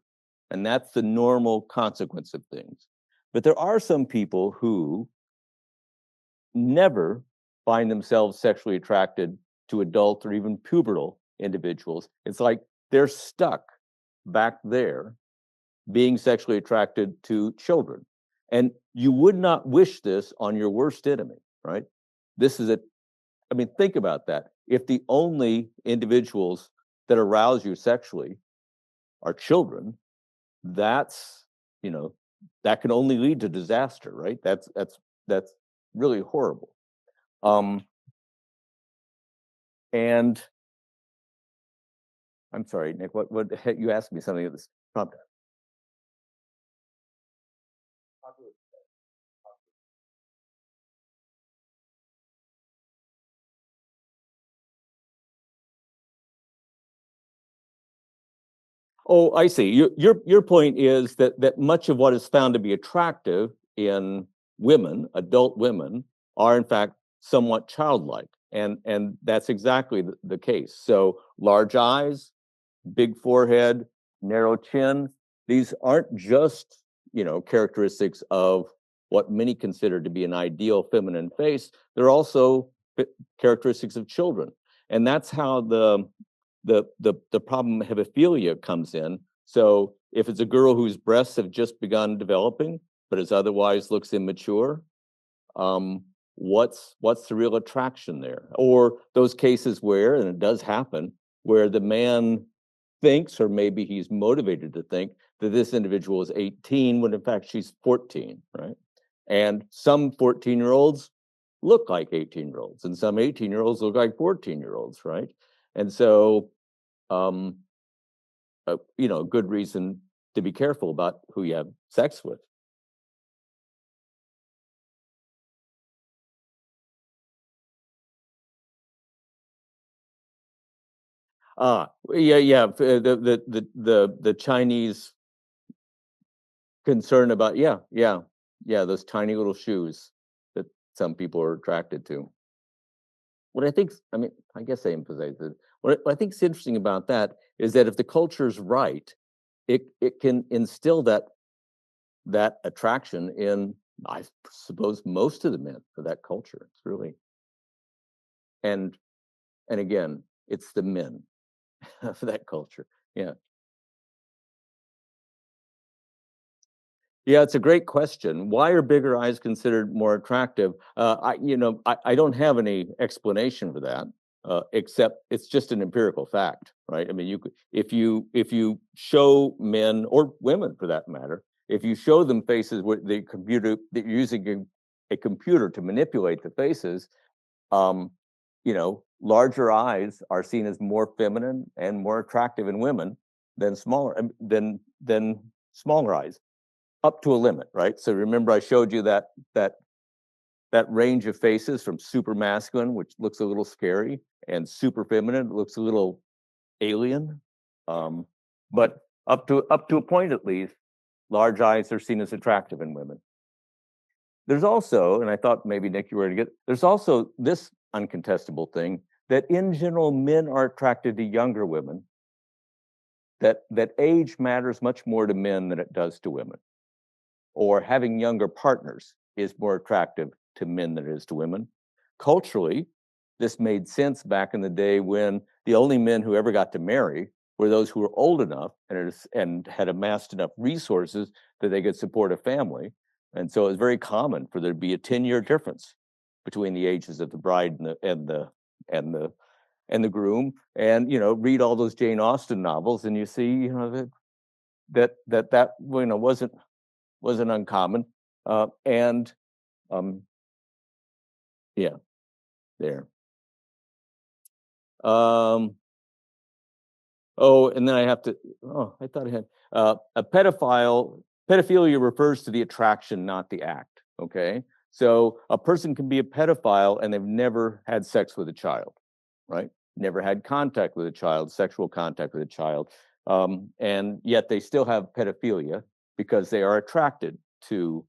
And that's the normal consequence of things. But there are some people who never find themselves sexually attracted to adult or even pubertal individuals. It's like they're stuck back there being sexually attracted to children. And you would not wish this on your worst enemy, right? This is I mean, think about that. If the only individuals that arouse you sexually are children, that's, you know, that can only lead to disaster, right? That's really horrible. Um, and I'm sorry, Nick, what you asked me something at this prompt. Oh, I see. Your point is that much of what is found to be attractive in women, adult women, are in fact somewhat childlike, and that's exactly the case. So large eyes, big forehead, narrow chin. These aren't just, characteristics of what many consider to be an ideal feminine face. They're also characteristics of children, and that's how the problem hebephilia comes in. So if it's a girl whose breasts have just begun developing, but is otherwise looks immature, um, what's the real attraction there? Or those cases where, and it does happen, where the man thinks, or maybe he's motivated to think, that this individual is 18 when in fact she's 14, right? And some 14-year-olds look like 18-year-olds, and some 18-year-olds look like 14-year-olds, right? And so, um, good reason to be careful about who you have sex with. Yeah. The Chinese concern about, yeah, those tiny little shoes that some people are attracted to. What I think, I mean, I guess I emphasize it. What I think is interesting about that is that if the culture is right, it can instill that attraction in, I suppose, most of the men for that culture. It's really, and again, it's the men for that culture. Yeah. Yeah, it's a great question. Why are bigger eyes considered more attractive? I don't have any explanation for that, except it's just an empirical fact, right? I mean, if you show men or women for that matter, if you show them faces with the computer that you're using a computer to manipulate the faces, um, larger eyes are seen as more feminine and more attractive in women than than smaller eyes, up to a limit, right? So remember, I showed you that that range of faces from super masculine, which looks a little scary, and super feminine, looks a little alien. But up to a point at least, large eyes are seen as attractive in women. There's also, and I thought maybe Nick you were going to get, there's also this uncontestable thing that in general men are attracted to younger women. That age matters much more to men than it does to women. Or having younger partners is more attractive to men than it is to women. Culturally, this made sense back in the day when the only men who ever got to marry were those who were old enough and had amassed enough resources that they could support a family. And so it was very common for there to be a 10-year difference between the ages of the bride and the groom. And read all those Jane Austen novels, and you see that wasn't uncommon. And yeah, there. And then I have to. Oh, I thought I had a pedophile. Pedophilia refers to the attraction, not the act. Okay, so a person can be a pedophile and they've never had sex with a child, right? Never had contact with a child, sexual contact with a child, and yet they still have pedophilia because they are attracted to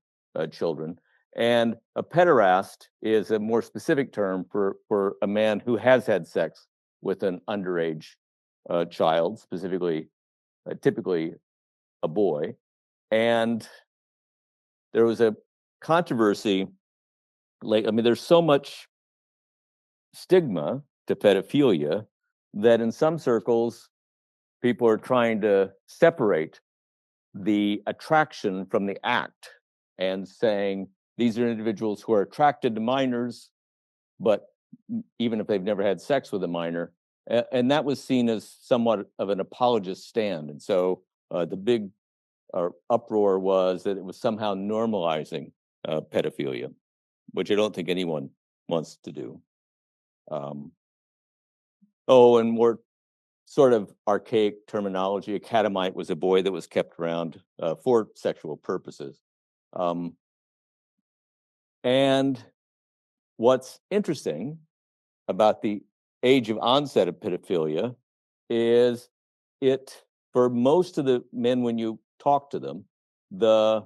children. And a pederast is a more specific term for a man who has had sex with an underage child, specifically, typically a boy. And there was a controversy. There's so much stigma to pedophilia that in some circles, people are trying to separate the attraction from the act and saying these are individuals who are attracted to minors, but even if they've never had sex with a minor. And that was seen as somewhat of an apologist stand. And so the big uproar was that it was somehow normalizing pedophilia, which I don't think anyone wants to do. And more sort of archaic terminology, a catamite was a boy that was kept around for sexual purposes. And what's interesting about the age of onset of pedophilia is for most of the men, when you talk to them, the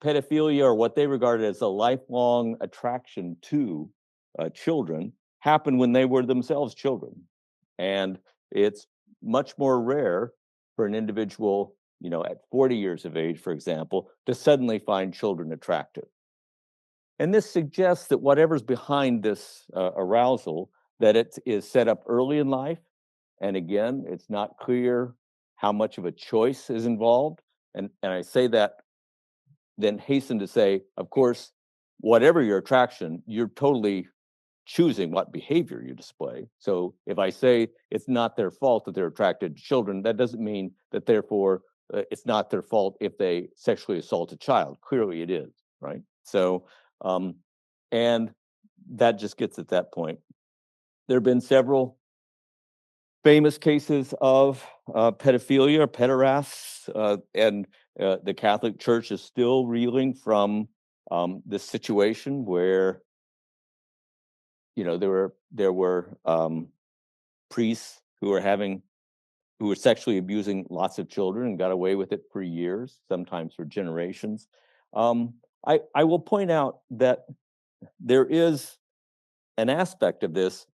pedophilia, or what they regarded as a lifelong attraction to children, happened when they were themselves children. And it's much more rare for an individual, at 40 years of age, for example, to suddenly find children attractive. And this suggests that whatever's behind this arousal, that it is set up early in life. And again, it's not clear how much of a choice is involved. And I say that, then hasten to say, of course, whatever your attraction, you're totally choosing what behavior you display. So if I say it's not their fault that they're attracted to children, that doesn't mean that therefore it's not their fault if they sexually assault a child. Clearly it is, right? So, and that just gets at that point. There have been several famous cases of pedophilia or pederasts, and the Catholic Church is still reeling from this situation where there were priests who were sexually abusing lots of children and got away with it for years, sometimes for generations. I will point out that there is an aspect of this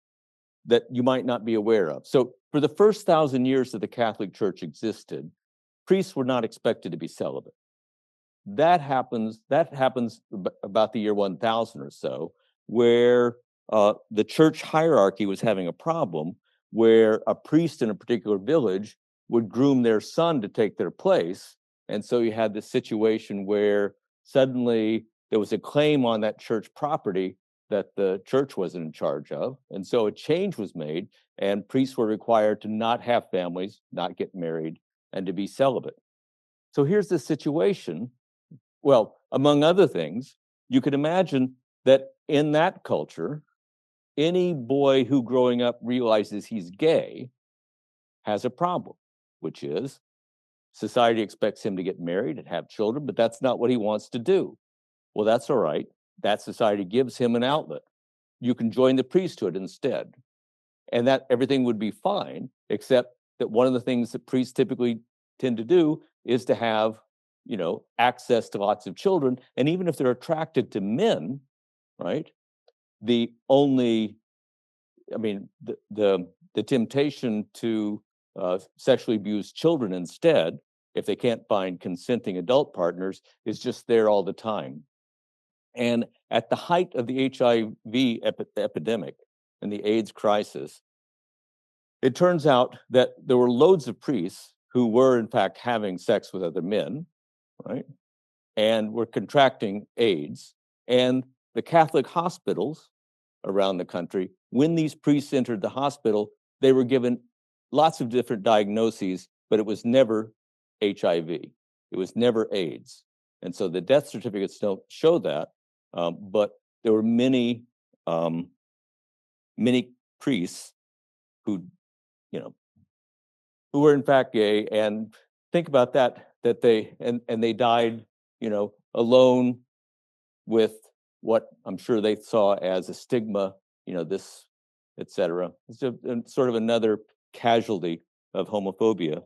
that you might not be aware of. So for the first 1,000 years that the Catholic Church existed, priests were not expected to be celibate. That happens about the year 1000 or so, where the church hierarchy was having a problem where a priest in a particular village would groom their son to take their place. And so you had this situation where suddenly there was a claim on that church property that the church wasn't in charge of. And so a change was made, and priests were required to not have families, not get married, and to be celibate. So here's the situation. Well, among other things, you could imagine that in that culture, any boy who growing up realizes he's gay has a problem, which is society expects him to get married and have children, but that's not what he wants to do. Well, that's all right. that society gives him an outlet. You can join the priesthood instead. And that everything would be fine, except that one of the things that priests typically tend to do is to have, access to lots of children. And even if they're attracted to men, right, the only, the temptation to sexually abuse children instead, if they can't find consenting adult partners, is just there all the time. And at the height of the HIV epidemic and the AIDS crisis, it turns out that there were loads of priests who were, in fact, having sex with other men, right? And were contracting AIDS. And the Catholic hospitals around the country, when these priests entered the hospital, they were given lots of different diagnoses, but it was never HIV. It was never AIDS. And so the death certificates don't show that, but there were many priests who, who were in fact gay. And think about that they died, alone with what I'm sure they saw as a stigma, this, etc. It's sort of another casualty of homophobia.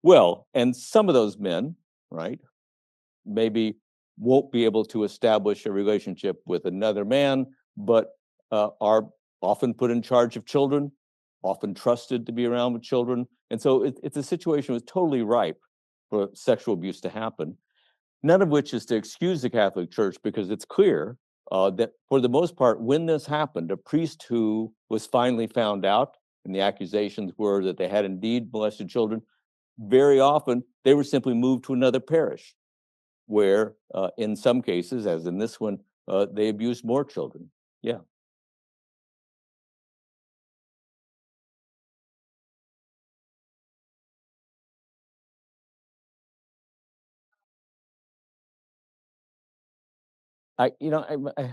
Well, and some of those men, right, maybe won't be able to establish a relationship with another man, but are often put in charge of children, often trusted to be around with children. And so it's a situation that's totally ripe for sexual abuse to happen. None of which is to excuse the Catholic Church, because it's clear that for the most part, when this happened, a priest who was finally found out and the accusations were that they had indeed molested children, very often they were simply moved to another parish where in some cases, as in this one, they abused more children. Yeah.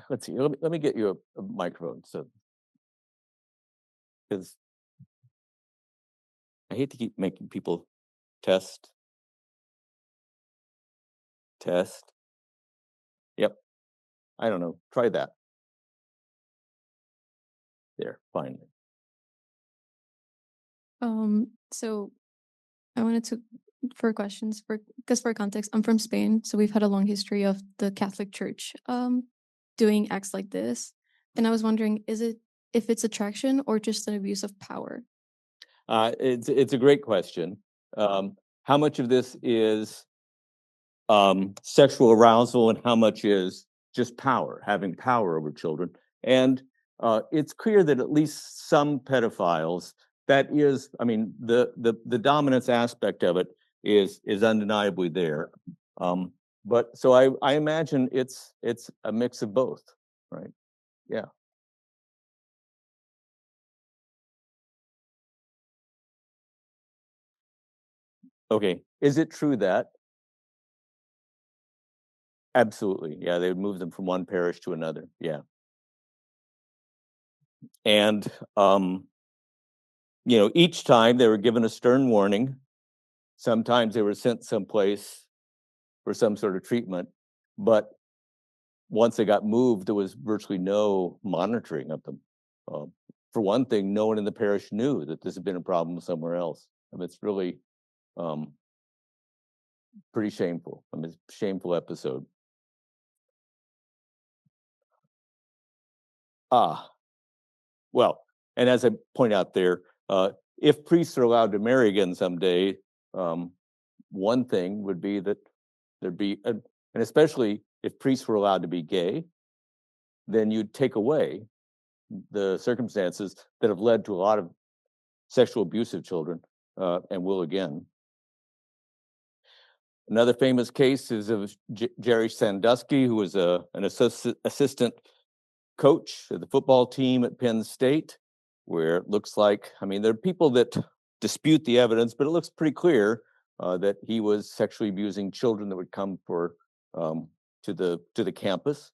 Let's see. Let me get you a microphone, so because I hate to keep making people test. Yep. I don't know. Try that. There. Finally. So I wanted to, for questions, because for context, I'm from Spain, so we've had a long history of the Catholic Church doing acts like this, and I was wondering, if it's attraction or just an abuse of power? It's a great question. How much of this is sexual arousal and how much is just power, having power over children? And it's clear that at least some pedophiles, that is, the dominance aspect of it is undeniably there. But so I imagine it's a mix of both, right? Yeah. Okay. Is it true that? Absolutely. Yeah, they would move them from one parish to another. Yeah. And each time they were given a stern warning. Sometimes they were sent someplace for some sort of treatment, but once they got moved, there was virtually no monitoring of them. For one thing, no one in the parish knew that this had been a problem somewhere else. It's really pretty shameful. It's a shameful episode. Well, and as I point out there, if priests are allowed to marry again someday, one thing would be that there'd be, and especially if priests were allowed to be gay, then you'd take away the circumstances that have led to a lot of sexual abuse of children, and will again. Another famous case is of Jerry Sandusky, who was an assistant coach of the football team at Penn State, where it looks like, there are people that dispute the evidence, but it looks pretty clear that he was sexually abusing children that would come to the campus.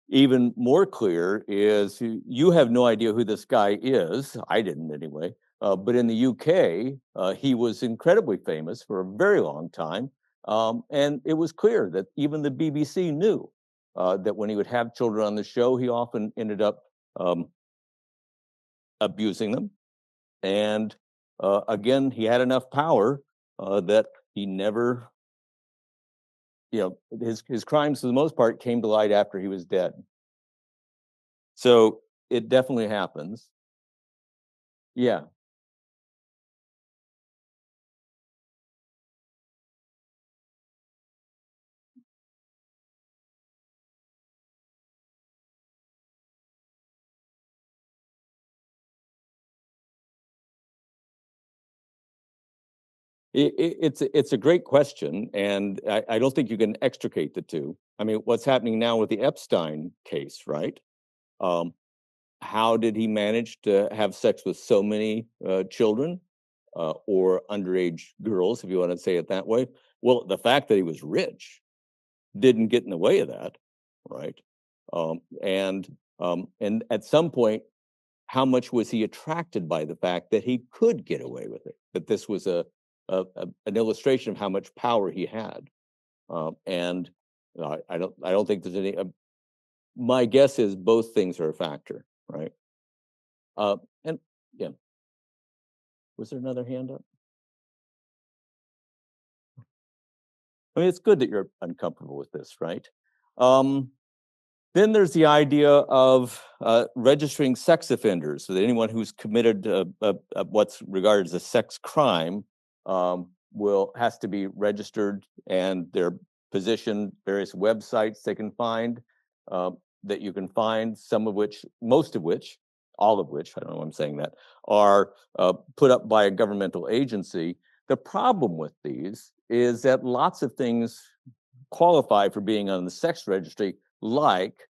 Even more clear is you have no idea who this guy is. I didn't anyway. But in the UK, he was incredibly famous for a very long time And it was clear that even the BBC knew that when he would have children on the show, he often ended up abusing them. And again, he had enough power that he never, his crimes for the most part came to light after he was dead. So it definitely happens. Yeah. It's a great question, and I don't think you can extricate the two. I mean, what's happening now with the Epstein case, right? Um, how did he manage to have sex with so many children or underage girls, if you want to say it that way? Well, the fact that he was rich didn't get in the way of that, right? And at some point, how much was he attracted by the fact that he could get away with it? That this was an illustration of how much power he had. And I don't think there's any. My guess is both things are a factor, right? And yeah, was there another hand up? I mean, it's good that you're uncomfortable with this, right? Then there's the idea of registering sex offenders. So that anyone who's committed what's regarded as a sex crime has to be registered, and their position, various websites they can find that you can find, some of which, most of which, all of which, I don't know why I'm saying that, are put up by a governmental agency. The problem with these is that lots of things qualify for being on the sex registry, like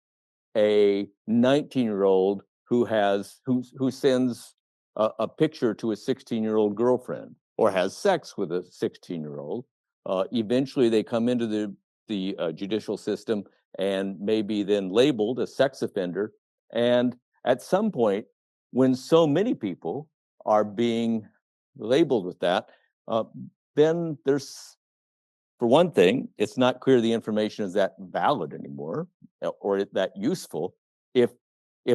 a 19-year-old who sends a picture to a 16-year-old girlfriend or has sex with a 16-year-old. Eventually, they come into the judicial system and may be then labeled a sex offender. And at some point, when so many people are being labeled with that, then there's, for one thing, it's not clear the information is that valid anymore or that useful. If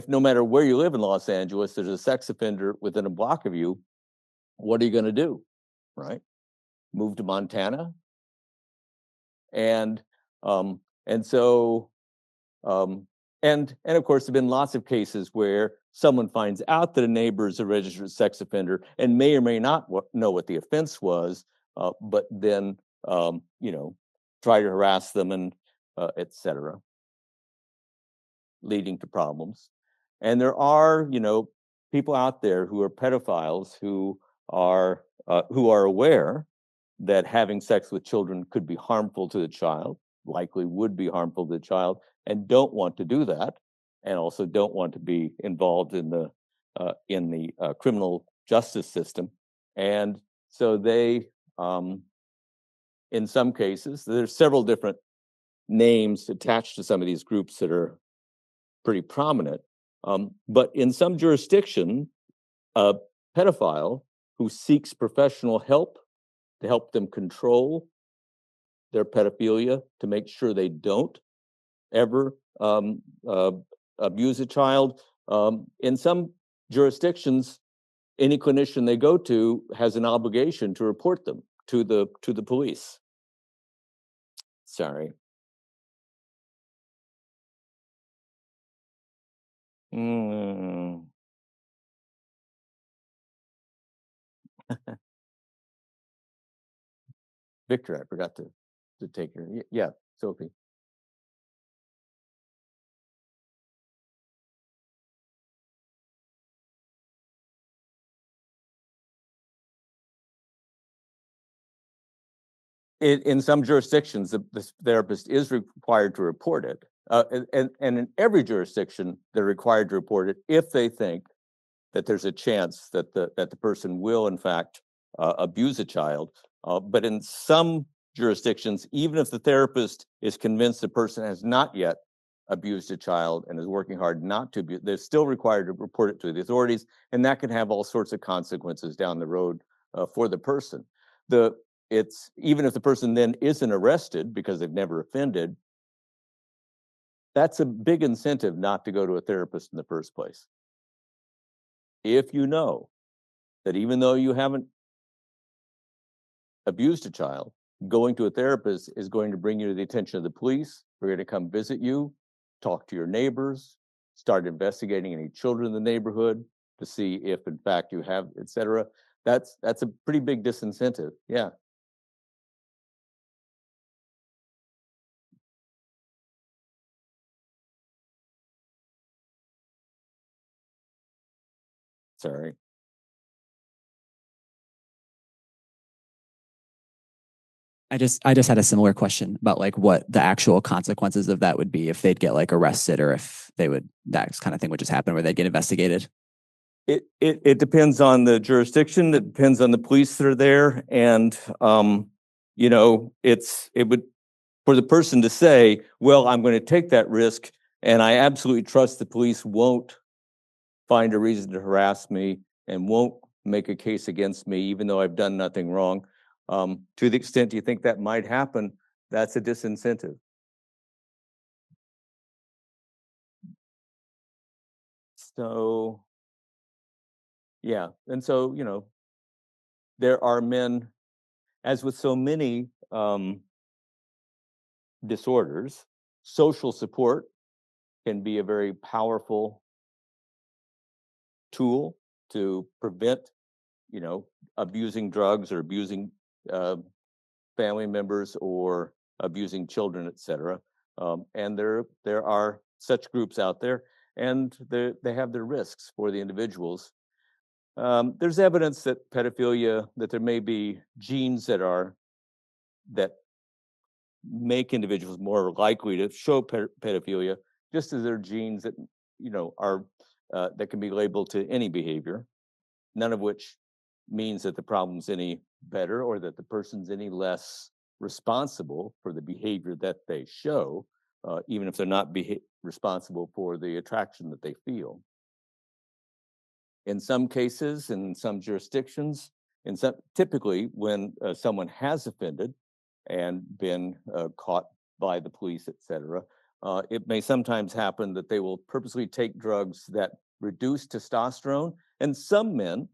no matter where you live in Los Angeles, there's a sex offender within a block of you, what are you going to do, right? Move to Montana? And um, and so and of course, there've been lots of cases where someone finds out that a neighbor is a registered sex offender and may or may not know what the offense was, but then try to harass them and etc., leading to problems. And there are people out there who are pedophiles who are aware that having sex with children could be harmful to the child, likely would be harmful to the child, and don't want to do that, and also don't want to be involved in the criminal justice system. And so they, in some cases, there's several different names attached to some of these groups that are pretty prominent. But in some jurisdiction, a pedophile who seeks professional help to help them control their pedophilia, to make sure they don't ever abuse a child. In some jurisdictions, any clinician they go to has an obligation to report them to the police. Sorry. Victor, I forgot to take your, yeah, Sophie. In some jurisdictions, the therapist is required to report it. And in every jurisdiction, they're required to report it if they think that there's a chance that the person will, in fact, abuse a child. But in some jurisdictions, even if the therapist is convinced the person has not yet abused a child and is working hard not to abuse, they're still required to report it to the authorities, and that can have all sorts of consequences down the road for the person. it's even if the person then isn't arrested because they've never offended, that's a big incentive not to go to a therapist in the first place. If you know that even though you haven't abused a child, going to a therapist is going to bring you to the attention of the police. We're going to come visit you, talk to your neighbors, start investigating any children in the neighborhood to see if in fact you have, et cetera. That's a pretty big disincentive. Yeah. Sorry. I just had a similar question about like what the actual consequences of that would be if they'd get like arrested or if they would, that kind of thing would just happen where they'd get investigated. It depends on the jurisdiction. It depends on the police that are there, and you know, it would for the person to say, "Well, I'm going to take that risk, and I absolutely trust the police won't find a reason to harass me and won't make a case against me, even though I've done nothing wrong." To the extent you think that might happen, that's a disincentive. So, yeah, and so you know, there are men, as with so many disorders, social support can be a very powerful tool to prevent, you know, abusing drugs or abusing uh, family members or abusing children, et cetera. And there are such groups out there, and they have their risks for the individuals. There's evidence that pedophilia, that there may be genes that make individuals more likely to show pedophilia, just as there are genes that you know are that can be labeled to any behavior, none of which means that the problem's any better or that the person's any less responsible for the behavior that they show, even if they're not responsible for the attraction that they feel. In some cases, in some jurisdictions, typically when someone has offended and been caught by the police, et cetera, it may sometimes happen that they will purposely take drugs that reduce testosterone. And some men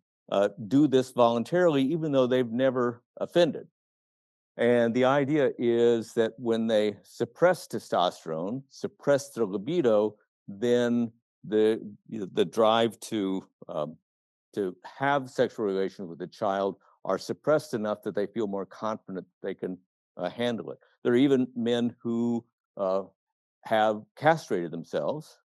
do this voluntarily, even though they've never offended. And the idea is that when they suppress testosterone, suppress their libido, then the drive to have sexual relations with a child are suppressed enough that they feel more confident they can handle it. There are even men who have castrated themselves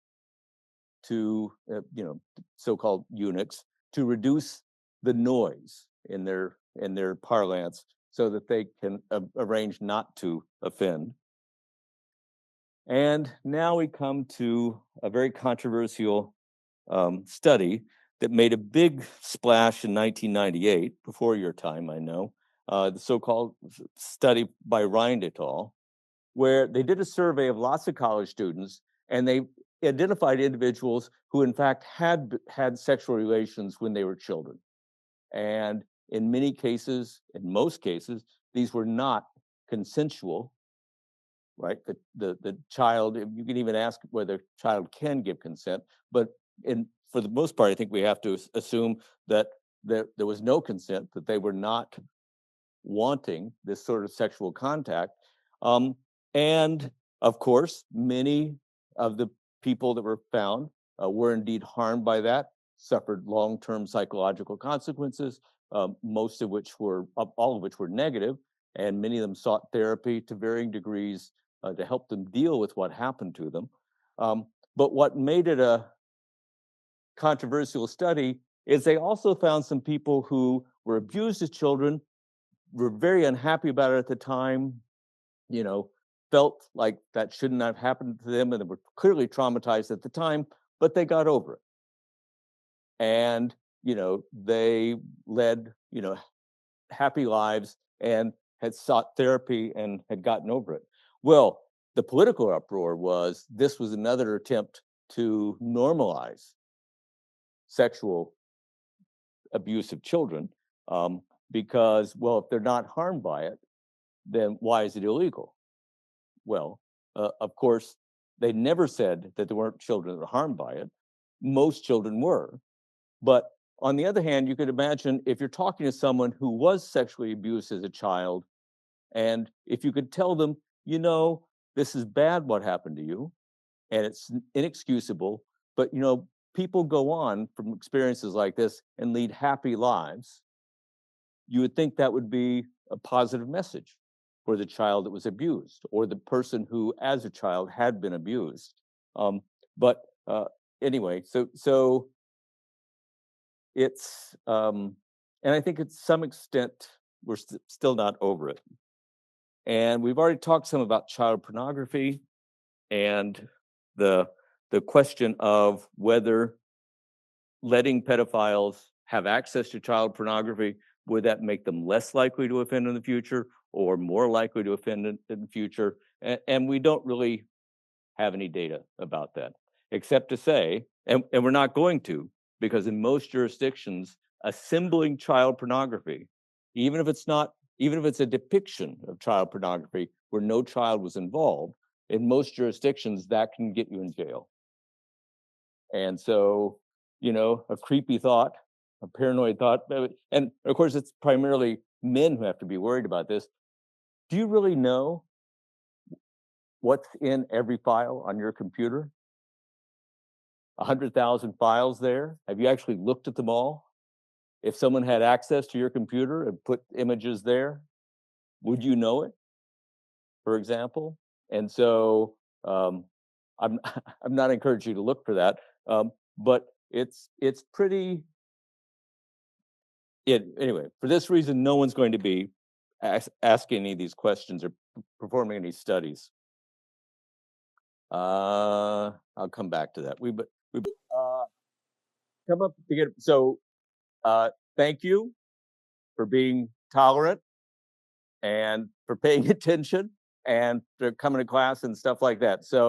to, you know, so-called eunuchs, to reduce the noise in their parlance, so that they can arrange not to offend. And now we come to a very controversial study that made a big splash in 1998, before your time, I know, the so-called study by Rind et al., where they did a survey of lots of college students, and they identified individuals who, in fact, had sexual relations when they were children. And in many cases, in most cases, these were not consensual, right? The child, you can even ask whether the child can give consent, but for the most part, I think we have to assume that there was no consent, that they were not wanting this sort of sexual contact. And of course, many of the people that were found were indeed harmed by that, suffered long-term psychological consequences, most of which were, all of which were negative, and many of them sought therapy to varying degrees to help them deal with what happened to them. But what made it a controversial study is they also found some people who were abused as children, were very unhappy about it at the time, you know, felt like that shouldn't have happened to them, and they were clearly traumatized at the time, but they got over it. And, you know, they led, you know, happy lives and had sought therapy and had gotten over it. Well, the political uproar was this was another attempt to normalize sexual abuse of children, because, well, if they're not harmed by it, then why is it illegal? Well, of course, they never said that there weren't children that were harmed by it. Most children were. But on the other hand, you could imagine if you're talking to someone who was sexually abused as a child, and if you could tell them, you know, this is bad what happened to you, and it's inexcusable, but you know, people go on from experiences like this and lead happy lives, you would think that would be a positive message for the child that was abused or the person who, as a child, had been abused. But anyway, so it's, and I think to some extent we're still not over it. And we've already talked some about child pornography and the question of whether letting pedophiles have access to child pornography, would that make them less likely to offend in the future or more likely to offend in the future? And we don't really have any data about that, except to say, and we're not going to, because in most jurisdictions, assembling child pornography, even if it's a depiction of child pornography where no child was involved, in most jurisdictions, that can get you in jail. And so, you know, a creepy thought, a paranoid thought, and of course, it's primarily men who have to be worried about this. Do you really know what's in every file on your computer? 100,000 files there. Have you actually looked at them all? If someone had access to your computer and put images there, would you know it, for example? And so I'm I'm not encouraging you to look for that, but it's pretty. Anyway, for this reason, no one's going to be asking any of these questions or performing any studies. I'll come back to that. We come up together. So thank you for being tolerant and for paying attention and for coming to class and stuff like that. So